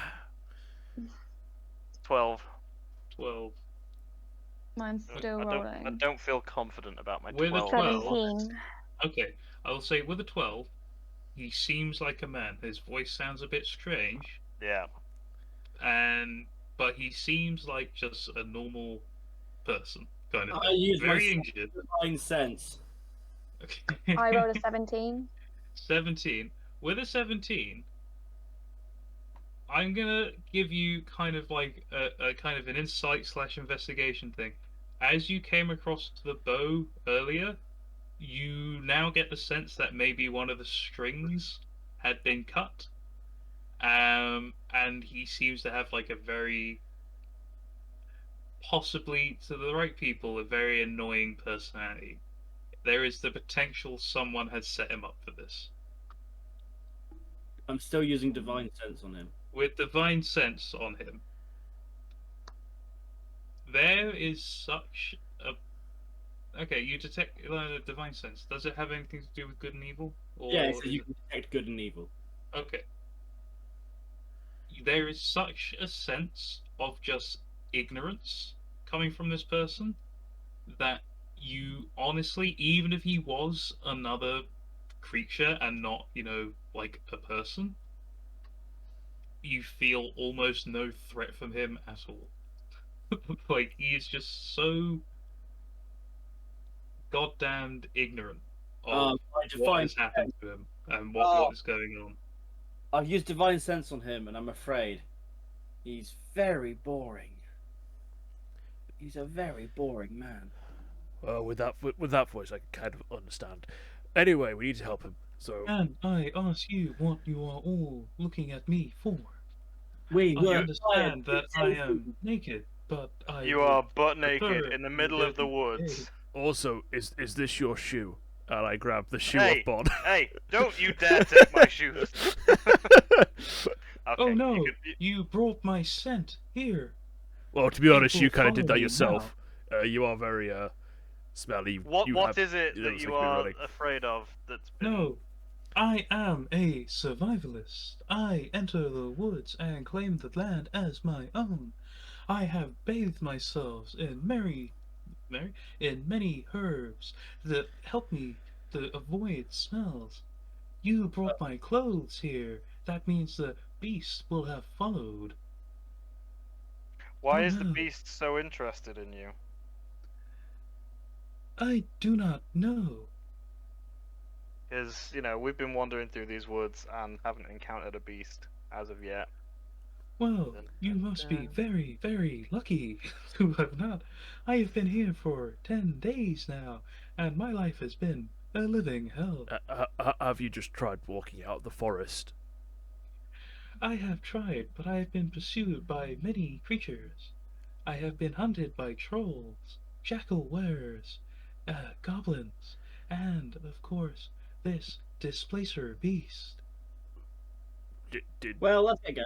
going. 12. 12. Mine's still I rolling. don't feel confident about my With a 12. 17. Okay, I will say with a 12, he seems like a man. His voice sounds a bit strange, Yeah. but he seems like just a normal person, kind of I thing. use my Very injured. divine sense. Okay. I rolled a 17. 17. With a 17, I'm gonna give you kind of like a kind of an insight / investigation thing. as you came across the bow earlier, you now get the sense that maybe one of the strings had been cut. And he seems to have like a very, possibly to the right people, a very annoying personality. There is the potential someone has set him up for this. I'm still using divine sense on him. With divine sense on him, there is such a. Okay, you detect divine sense. Does it have anything to do with good and evil? Or Yeah, so is you it... can detect good and evil. Okay. There is such a sense of just ignorance coming from this person that you honestly, even if he was another creature and not, like a person, you feel almost no threat from him at all. Like, he is just so goddamned ignorant of I what define. has happened to him and Oh. what is going on. I've used divine sense on him, and I'm afraid he's very boring. He's a very boring man. Well, with that voice, I can kind of understand. Anyway, we need to help him. So And I ask you what you are all looking at me for. We I were understand fired. that I am naked, but I You would are butt naked prefer in the to middle of the get woods. also, is this your shoe? And I grab the shoe Hey, off Bond. Hey, don't you dare take my shoes. Okay, Oh no, you you brought my scent here. Well, to be honest, People you kind of did follow that me yourself. You are very smelly. what is it that looks you like you're are running. afraid of that's been... No, I am a survivalist. I enter the woods and claim the land as my own. I have bathed myself in in many herbs that help me to avoid smells. You brought my clothes here. That means the beast will have followed. Why Oh is the no, beast so interested in you? I do not know. Because, we've been wandering through these woods and haven't encountered a beast as of yet. Well, you must be very, very lucky to have not. I have been here for 10 days now, and my life has been a living hell. Have you just tried walking out of the forest? I have tried, but I have been pursued by many creatures. I have been hunted by trolls, jackal wares, goblins, and, of course, this displacer beast. Did Well, let's get go.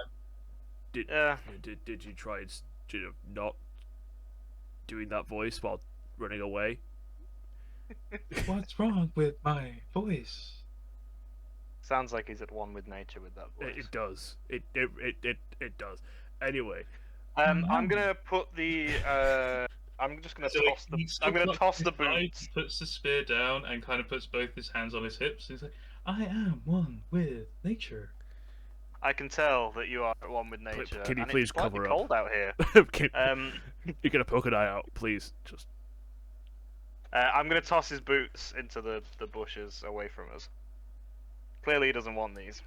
did you try not doing that voice while running away? What's wrong with my voice? Sounds like he's at one with nature with that voice. It does. It does. Anyway, I'm gonna put the. I'm just gonna toss the. I'm gonna toss the boots. He puts the spear down and kind of puts both his hands on his hips. He's like, "I am one with nature." I can tell that you are at one with nature. Can you and please it's slightly cover up? cold out here. You're gonna poke an eye out, please. Just. I'm gonna toss his boots into the bushes away from us. Clearly, he doesn't want these.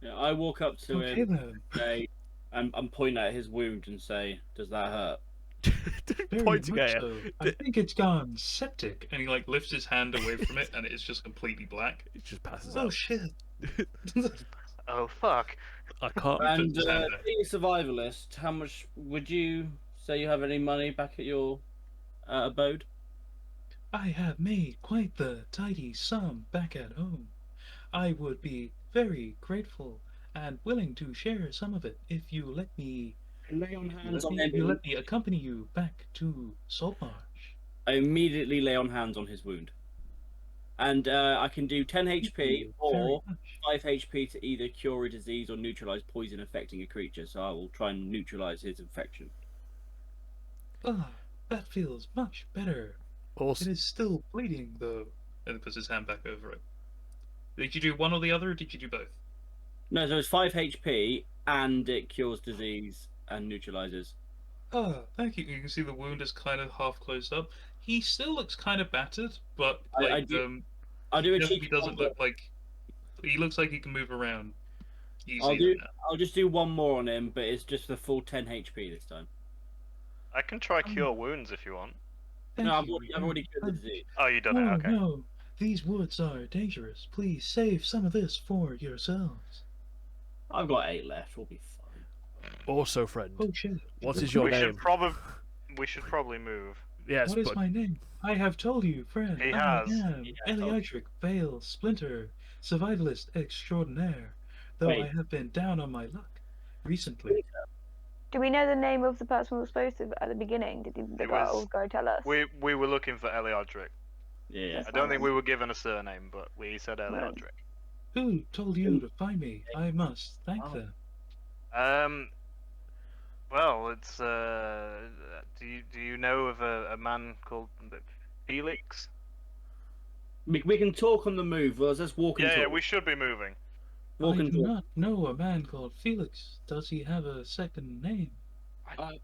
Yeah, I walk up to him, then. say, I'm pointing at his wound and say, "Does that hurt?" Very Pointing much at so. I think it's gone septic. And he like lifts his hand away from it, and it's just completely black. It just passes Oh out. shit! Oh fuck! I can't. And his hand down. being a survivalist, how much would you say you have any money back at your abode? I have made quite the tidy sum back at home. I would be very grateful and willing to share some of it if you let me. Lay on hands on You him. let me accompany you back to Saltmarsh. I immediately lay on hands on his wound, and I can do 10 Thank HP you very or much. 5 HP to either cure a disease or neutralize poison affecting a creature. So I will try and neutralize his infection. Ah, that feels much better. It Also, is still bleeding though. And puts his hand back over it. Did you do one or the other, or did you do both? No, so it's 5 HP and it cures disease and neutralizes. Ah, thank you. You can see the wound is kind of half closed up. He still looks kind of battered, but I like do- I'll do a he cheeky doesn't one look like he looks like he can move around I'll easily do. now. I'll just do one more on him, but it's just the full 10 HP this time. I can try cure wounds if you want. Thank No, you. I've already cured the disease. Oh, you done No, it. Okay. no. These woods are dangerous. Please save some of this for yourselves. I've got 8 left. We'll be fine. Also, friend, Oh shit. what is your We name? should probably move. Yes, What is but my name? I have told you, friend. He I has. am He has told you. Eliatric Vale Splinter, survivalist extraordinaire. Though Wait. I have been down on my luck recently. Do we know the name of the person we were supposed to at the beginning? Did the It was- old guy tell us? We were looking for Eliodric. Yeah. That's I don't fine think then. we were given a surname, but we said Eliodric. Who told you to find me? I must thank Oh. them. Well, it's do you know of a man called Felix? We can talk on the move. Well, let's walk and Yeah, talk. we should be moving. Walk I and do talk. not know a man called Felix. Does he have a second name?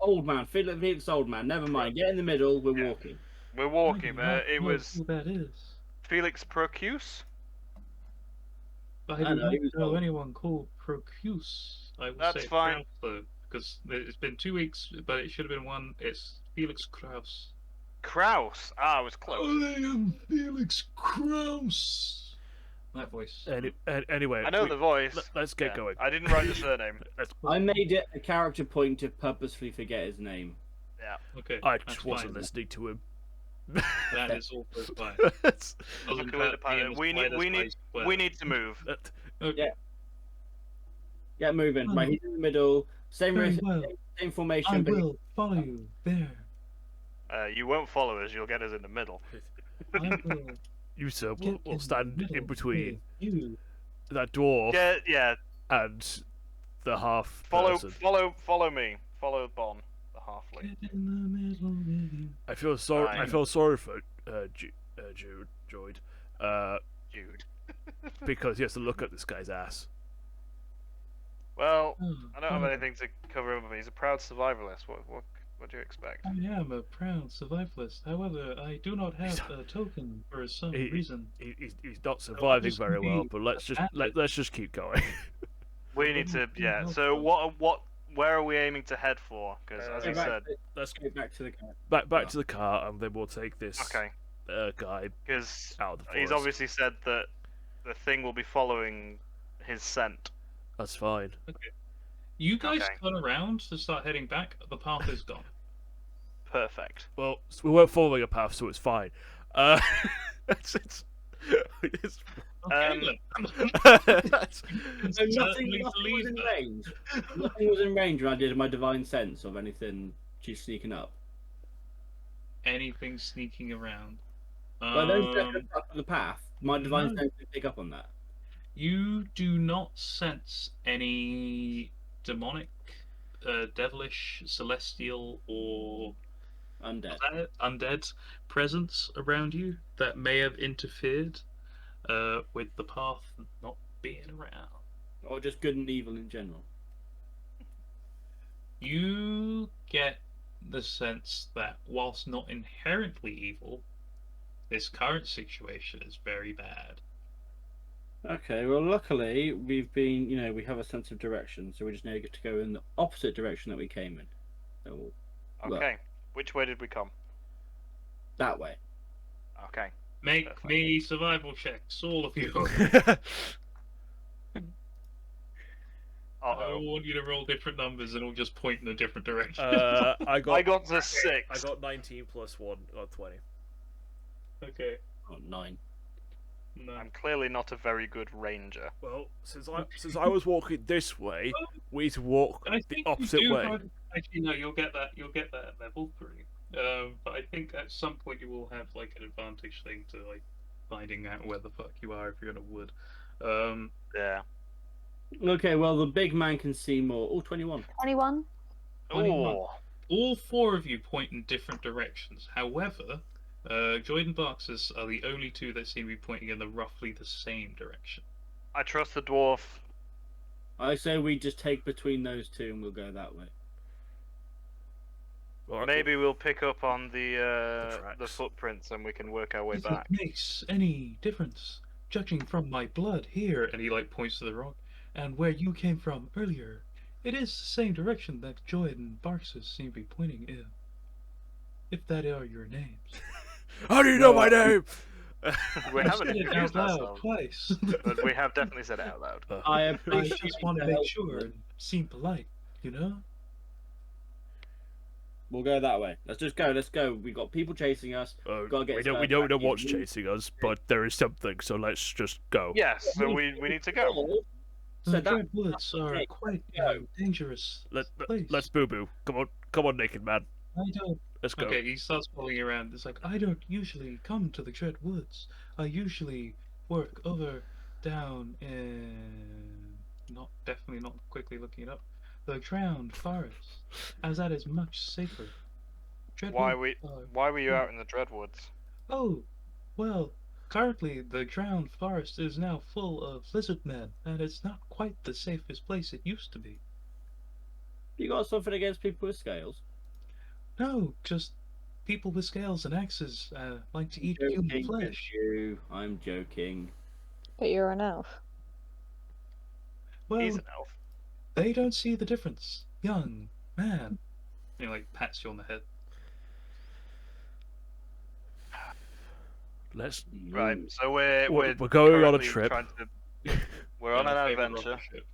Old man. Felix, old man. Never mind. Get in the middle. We're Yeah. walking. We're I do walking. not It know was who that is. Felix Procuse. I I do know, not he was know old. anyone called Procuse. I will That's say fine. Kraus, though, because it's been 2 weeks, but it should have been one. It's Felix Kraus. Kraus. Ah, I was close. I am Felix Kraus. That voice. anyway, I know the voice. let's get Yeah. going. I didn't write the surname. I made it a character point to purposefully forget his name. Okay. I that's just wasn't fine. listening to him. That is also fine. That's- Doesn't Look at hurt the being pilot. as We quiet as need I swear. we need to move. that- Okay. Get moving. Oh. Right, he's in the middle. Same Very race, well. same I formation. but will follow you there. You won't follow us. You'll get us in the middle. I will you, sir, get will in stand the middle in between with you. that dwarf Yeah. and the half Follow person. me. Follow Bon, the halfling. Get in the middle with you. I feel sorry. Fine. I feel sorry for Jude, Jude. because he has to look at this guy's ass. Well, Oh, I don't have oh, anything to cover him. He's a proud survivalist. What do you expect? I am a proud survivalist. However, I do not have a token for some He- reason. He's not surviving just very well. be But let's just adapted. let's just keep going. We need to. Yeah. So where are we aiming to head for? Because as Go you back, said, Let's go back to the car. back to the car, and then we'll take this okay, guy because out of the forest. he's obviously said that the thing will be following his scent. That's fine. You guys Okay. turn around to start heading back. The path is gone. Perfect. Well, we weren't following a path, so it's fine. It's Okay, that's- So nothing, Certainly was believe in that. range. Nothing was in range when I did my divine sense of anything she's sneaking up. Anything sneaking around. But those seconds up the path, my divine no. sense didn't pick up on that. You do not sense any demonic, devilish, celestial, or Undead. undead presence around you that may have interfered with the path not being around. Or just good and evil in general. You get the sense that whilst not inherently evil, this current situation is very bad. Okay, well, luckily we've been, we have a sense of direction, so we just need to go in the opposite direction that we came in. So, Look. Okay. Which way did we come? that way. Okay. Make Perfect. me survival checks, all of you. I Uh-oh. want you to roll different numbers and all just point in a different direction. I I got to 6. I got 19 plus 1, got 20. Okay. Oh, 9. No. I'm clearly not a very good ranger. Well, since I was walking this way, we need to walk And I the think opposite you do way. Actually, no, you'll get that. You'll get that at level 3. But I think at some point you will have like an advantage thing to like finding out where the fuck you are if you're in a wood. Yeah. Okay, well, the big man can see more. Oh, 21. 21? 21. Ooh. All 4 of you point in different directions. However, Jordan Barks are the only 2 that seem to be pointing in roughly the same direction. I trust the dwarf. I say we just take between those two and we'll go that way. Well, Maybe we'll pick up on the tracks. footprints and we can work our way If back. it makes any difference, judging from my blood here, and he like points to the rock, and where you came from earlier, it is the same direction that Jordan Barks seem to be pointing in. if that are your names. How do you know my name? We I haven't said it introduced out loud ourselves, twice. but we have definitely said it out loud. I I appreciate just want to the make help. sure and seem polite, you know? We'll go that way. Let's just go. Let's go. We got people chasing us. Gotta get We this don't guy we don't back. know He's what's really- chasing us, but there is something. So let's just go. Yes, so we need to go. The So that Dread Woods are okay, quite go. dangerous place. Let's boo boo. Come on, naked man. I don't. Let's go. Okay, he starts following around. It's like, I don't usually come to the Dread Woods. I usually work over down in. Definitely not quickly looking it up. The Drowned Forest, as that is much safer. Dread Why Woods are- were you out in the Dreadwoods? Oh, well, currently the Drowned Forest is now full of lizard men, and it's not quite the safest place it used to be. You got something against people with scales? No, just people with scales and axes like to eat human Joking with flesh. you. I'm joking. But you're an elf. Well, He's an elf. they don't see the difference. Young man. He like pats you on the head. Let's. Right, Mm. so we're We're going on a currently trip. We're on Yeah, an favorite adventure. rocket ship.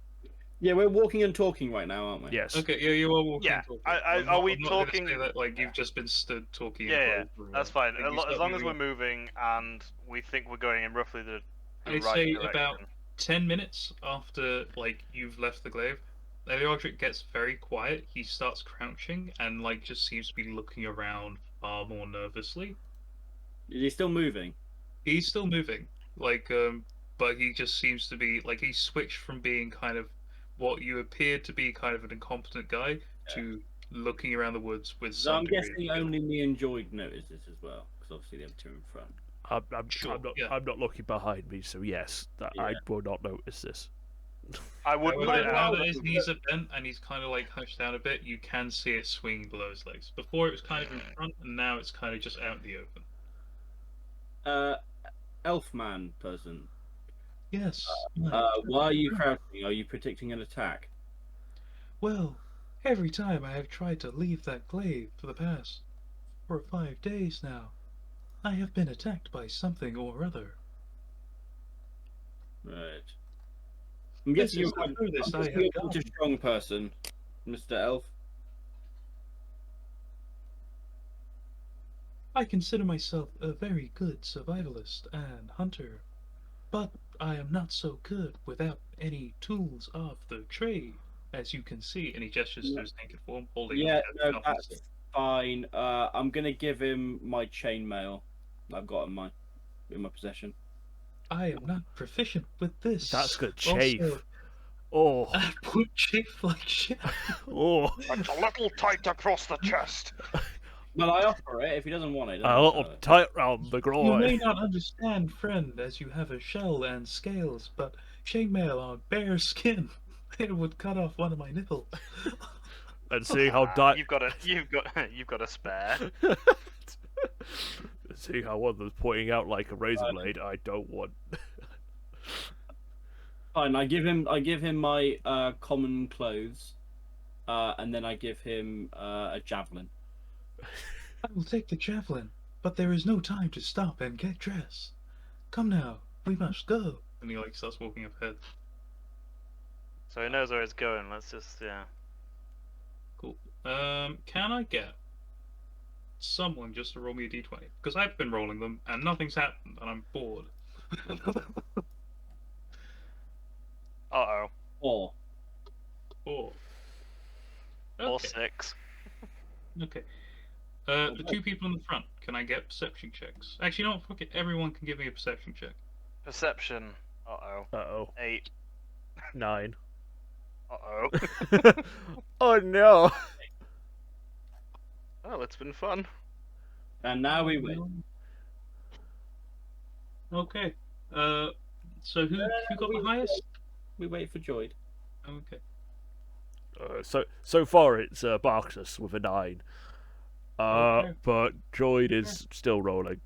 Yeah, we're walking and talking right now, aren't we? Yes. Okay, yeah, you are walking. Yeah, Talking. are we I'm not gonna talking- say that like you've just been stood talking. Yeah, that's fine. Like, you As start long as we're moving. moving and we think we're going in roughly the I'd right say direction. about 10 minutes after like you've left the glaive, Eliodric gets very quiet. He starts crouching and like just seems to be looking around far more nervously. Is he still moving? He's still moving, like but he just seems to be like he switched from being kind of what you appeared to be kind of an incompetent guy to looking around the woods with So some I'm degree of guessing skill. only me and Joyd notice this as well, because obviously the other two in front. Sure, yeah. I'm not looking behind me, so yes, I Yeah. will not notice this. I would put However, it now out. that his knees are bent and he's kind of like hunched down a bit, you can see it swinging below his legs. Before it was kind of in front, and now it's kind of just out in the open. Elfman person. Yes. Why are you crouching? Are you predicting an attack? Well, every time I have tried to leave that glaive for the past 4 or 5 days now, I have been attacked by something or other. Right. I'm This guessing you're is the quite, furthest I'm I guessing have you're quite a gone. strong person, Mr. Elf. I consider myself a very good survivalist and hunter, but I am not so good without any tools of the trade, as you can see. And he gestures to his naked form, holding Yeah, up no, nothing. that's fine. I'm gonna give him my chainmail. I've got in my possession. I am not proficient with this. That's gonna chafe. Also, Oh, that would chafe like shit. oh, It's a little tight across the chest. Well, I offer it if he doesn't want it. a little tight round the You may groin. not understand, friend, as you have a shell and scales, but chainmail on bare skin, it would cut off one of my nipples. And seeing how You've got a spare. seeing how one of them's pointing out like a razor blade, I don't want. Fine. I give him my common clothes, and then I give him a javelin. I will take the javelin, but there is no time to stop and get dressed. Come now, we must go. And he like starts walking up ahead. So he knows where it's going. Let's just Cool. Can I get someone just to roll me a d20? Because I've been rolling them and nothing's happened, and I'm bored. Uh-oh. Or 4. Or Okay. 6. Okay. The two people in the front, can I get perception checks? Actually, no, fuck it. Everyone can give me a perception check. Perception. Uh-oh. Uh-oh. 8. 9. Uh-oh. Oh no! Well, it's been fun. and now we win. Okay. So who got the highest? We wait for Joyd. Okay. So far it's Barksas with a 9. Okay. But Droid is still rolling.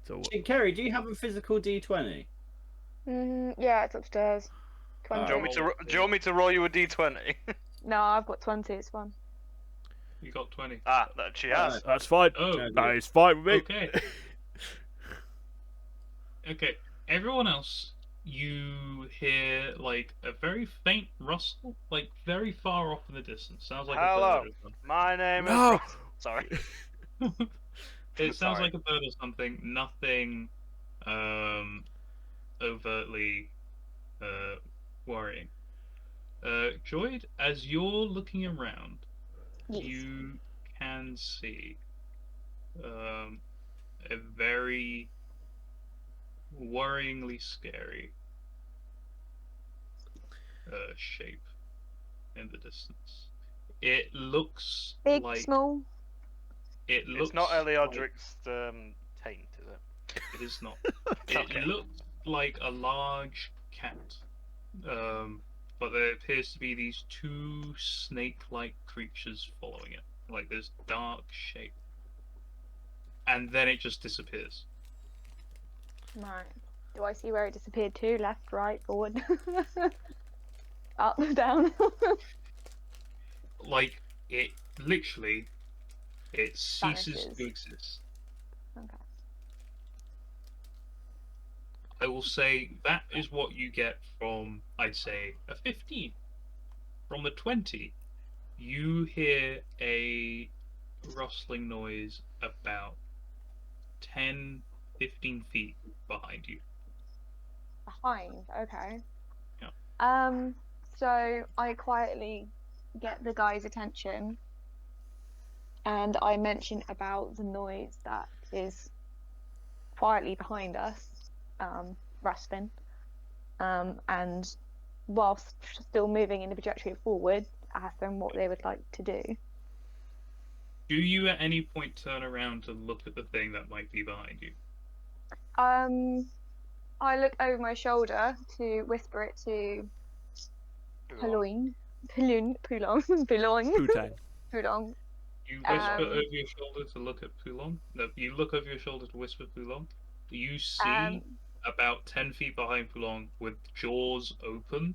So Kerry, do you have a physical D20? Yeah, it's upstairs. Do 20. you want me to roll you a d20? No, I've got 20. It's fine. You got 20. Ah, that she has. That's fine. Oh, That is fine with me. okay. Okay. Everyone else, you hear like a very faint rustle, like very far off in the distance. Sounds like a Hello, bird or my name is. No! Sorry. something. It sounds Sorry. like a bird or something. Nothing overtly worrying. Joyd, as you're looking around, Yes. you can see a very worryingly scary shape in the distance. It looks Big, like small. it looks. It's not like, Eliodric's taint, is it? It is not. Okay. It looks like a large cat, but there appears to be these two snake-like creatures following it, like this dark shape, and then it just disappears. Right. Do I see where it disappeared to? Left, right, forward? Up, down? Like it literally, it ceases Vanishes. to exist. Okay. I will say that is what you get from, I'd say, a 15. From the 20, you hear a rustling noise about 10, 15 feet behind you. Behind, okay. Yeah. So I quietly get the guy's attention and I mention about the noise that is quietly behind us, rustling. And whilst still moving in the trajectory forward, ask them what they would like to do. Do you at any point turn around to look at the thing that might be behind you? I look over my shoulder to whisper it to Pulong. Putang. Pulong. You whisper Um, over your shoulder to look at Pulong. No, you look over your shoulder to whisper Pulong. You see about 10 feet behind Pulong with jaws open,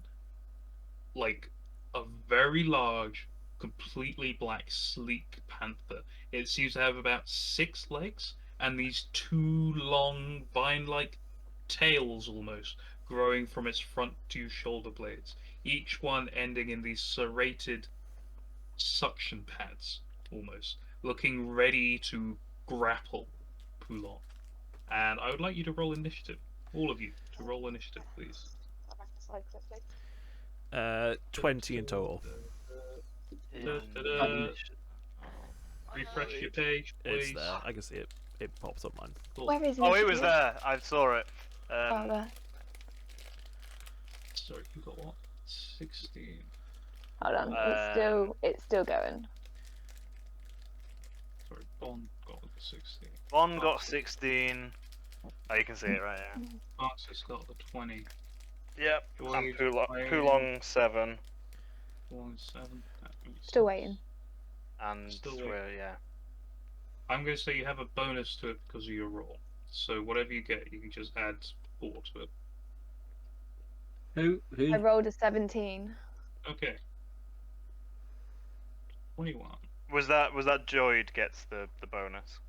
like a very large, completely black, sleek panther. It seems to have about 6 legs and these 2 long, vine-like tails almost growing from its front 2 shoulder blades, each one ending in these serrated suction pads almost, looking ready to grapple Poulon. And I would like you to roll initiative. All of you to roll initiative, please. 20 in total. Refresh your page, It's please. there. I can see it. It pops up mine. Cool. Where is it? Oh, it was there. I saw it. Oh, there. Sorry, you got what? 16. Hold on. It's still going. Sorry, Bond got 16. One got 16. Oh, you can see it right here. Francis got the 20. Yep. Joy, And Pulong 7. Pulong 7. Still waiting. And Still waiting. yeah. I'm going to say you have a bonus to it because of your roll. So whatever you get, you can just add 4 to it. Who? I rolled a 17. Okay. 21. Was that Joyd gets the bonus?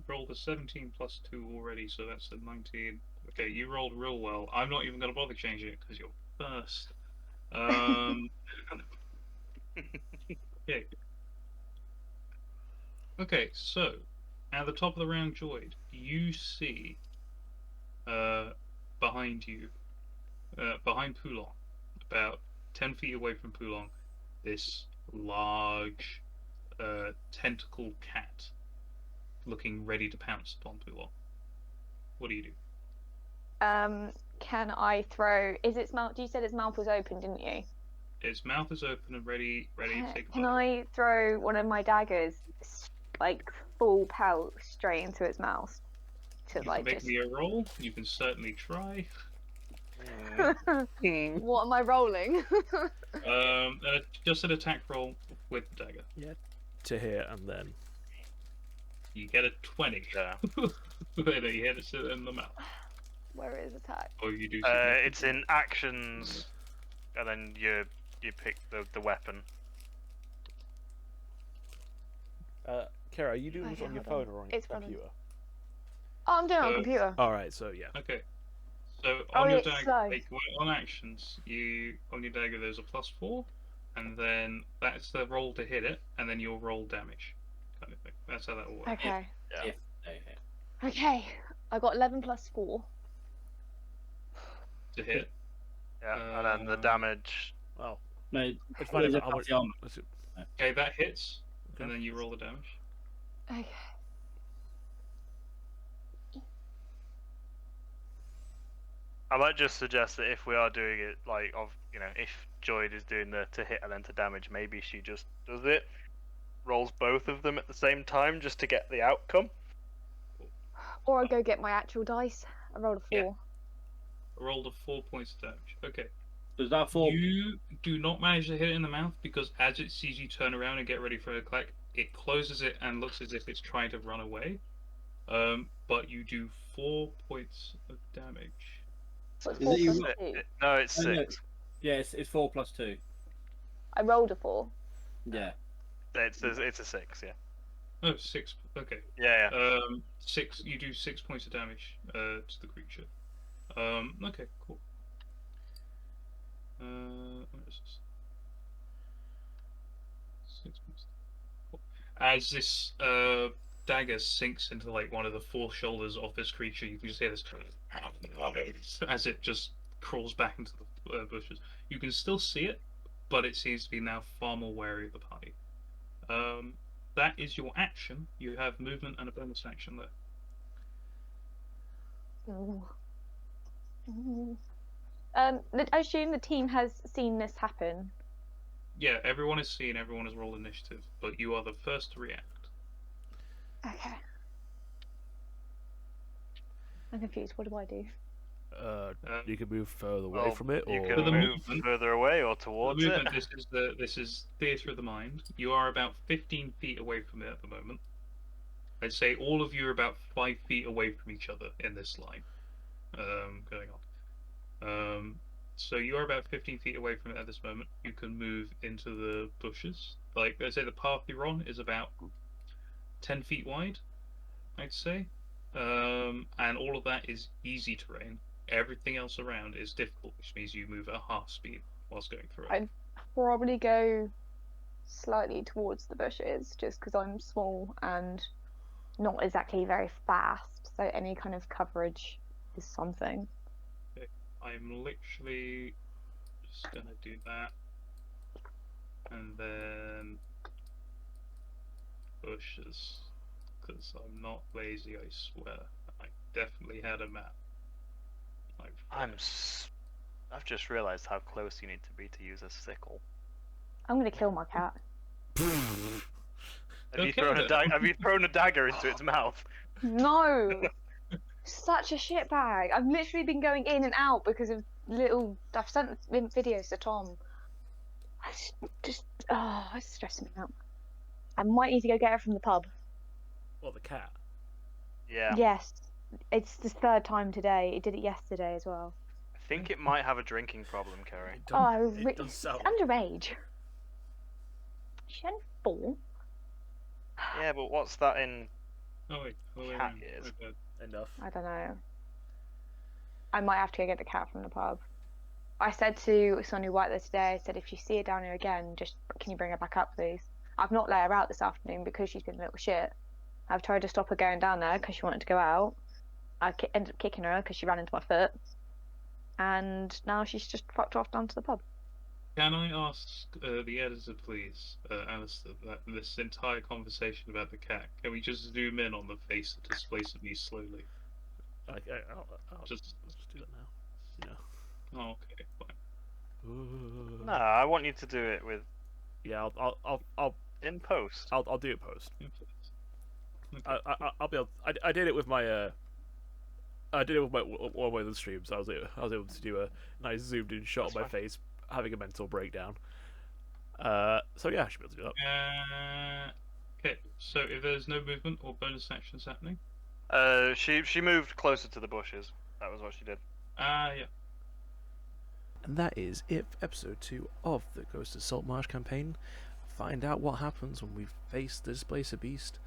Rolled a 17 plus 2 already, so that's a 19. Okay, you rolled real well. I'm not even going to bother changing it because you're first. Okay. Okay, so at the top of the round, Joyd, you see behind you, behind Poulon, about 10 feet away from Poulon, this large tentacled cat looking ready to pounce upon Poulon. What do you do? Can I throw? Is its mouth? You said its mouth was open, didn't you? Its mouth is open and ready to take a Can bite. I throw one of my daggers, like full pelt, straight into its mouth? To You like can make just. me a roll. You can certainly try. What am I rolling? Just an attack roll with the dagger. To hit and then. You get a 20. Yeah. Then you hit it in the mouth. Where is attack? Or you do. It's in actions, and then you pick the weapon. Kara, are you doing this Okay, on your hold on. phone or on It's your running. computer? Oh, I'm doing it on computer. Alright, so yeah. Okay. So Oh, on your it's dagger, slow. on actions, on your dagger there's a +4, and then that's the roll to hit it, and then you'll roll damage, kind of thing. That's how that will work. Okay. Yeah. Okay. Okay. I got 11 plus 4. To hit. Yeah, and then the damage. Well, No, it's fine is if it how much. the armor? Okay, that hits, Okay. and then you roll the damage. Okay. I might just suggest that if we are doing it, if Joyd is doing the to hit and then to damage, maybe she just does it, rolls both of them at the same time just to get the outcome. Or I go get my actual dice. I rolled a 4. Yeah. I rolled a 4 points of damage. Okay. Does that 4? You do not manage to hit it in the mouth because as it sees you turn around and get ready for a clack, it closes it and looks as if it's trying to run away. But you do 4 points of damage. What's Is 4 it you plus roll- 2? No, it's Oh, no. 6. Yeah, it's 4 plus 2. I rolled a 4. Yeah. It's a 6. Yeah. Oh, 6. Okay. Yeah. 6. You do 6 points of damage to the creature. Okay, cool. Where is this? 6 points. Cool. As this dagger sinks into like one of the four shoulders of this creature, you can just hear this as it just crawls back into the bushes. You can still see it, but it seems to be now far more wary of the party. That is your action. You have movement and a bonus action there. Ooh. Ooh. I assume the team has seen this happen. Yeah, everyone is seen, everyone has rolled initiative, but you are the first to react. Okay. I'm confused. What do I do? You can move further away Well, from it, you or can For the move movement- further away or The towards it. movement, this is theatre of the mind. You are about 15 feet away from it at the moment. I'd say all of you are about 5 feet away from each other in this line. Going on. So you are about 15 feet away from it at this moment. You can move into the bushes. Like I say, the path you're on is about 10 feet wide, I'd say. And all of that is easy terrain. Everything else around is difficult, which means you move at half speed whilst going through it. I'd probably go slightly towards the bushes just because I'm small and not exactly very fast. So any kind of coverage is something. I'm literally just gonna do that. And then bushes. Because I'm not lazy, I swear. I definitely had a map. I've just realised how close you need to be to use a sickle. I'm gonna kill my cat. Have you Okay, thrown a then. have you thrown a dagger into its mouth? No! Such a shitbag. I've literally been going in and out because of I've sent videos to Tom. It's stressing me out. I might need to go get her from the pub. well, the cat. Yeah. Yes. It's the 3rd time today. It did it yesterday as well. I think it might have a drinking problem, Kerry. It does sound It's underage. She only 4. Yeah, but what's that in? Oh wait, Cat ears. Okay. enough. I don't know. I might have to go get the cat from the pub. I said to someone who worked there today, I said, if you see her down here again, can you bring her back up, please? I've not let her out this afternoon because she's been a little shit. I've tried to stop her going down there because she wanted to go out. I ended up kicking her because she ran into my foot. And now she's just fucked off down to the pub. Can I ask the editor, please, Alistair, that this entire conversation about the cat, can we just zoom in on the face that displays me slowly? I'll Just- let's do that now. Yeah. Oh, okay, fine. No, I want you to do it with Yeah, I'll in post. I'll do it post. Okay. I'll be able. I did it with my I did it with my one of my other streams. I was able to do a nice zoomed in shot of my face having a mental breakdown. So yeah, I should be able to do that. Okay, so if there's no movement or bonus actions happening, She moved closer to the bushes. That was what she did. yeah. And that is it for episode 2 of the Ghost of Saltmarsh campaign. find out what happens when we face the Displacer Beast.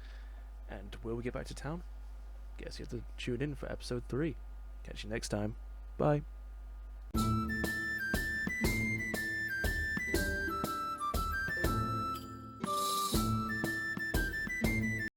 And will we get back to town? Guess you have to tune in for episode 3. Catch you next time. Bye.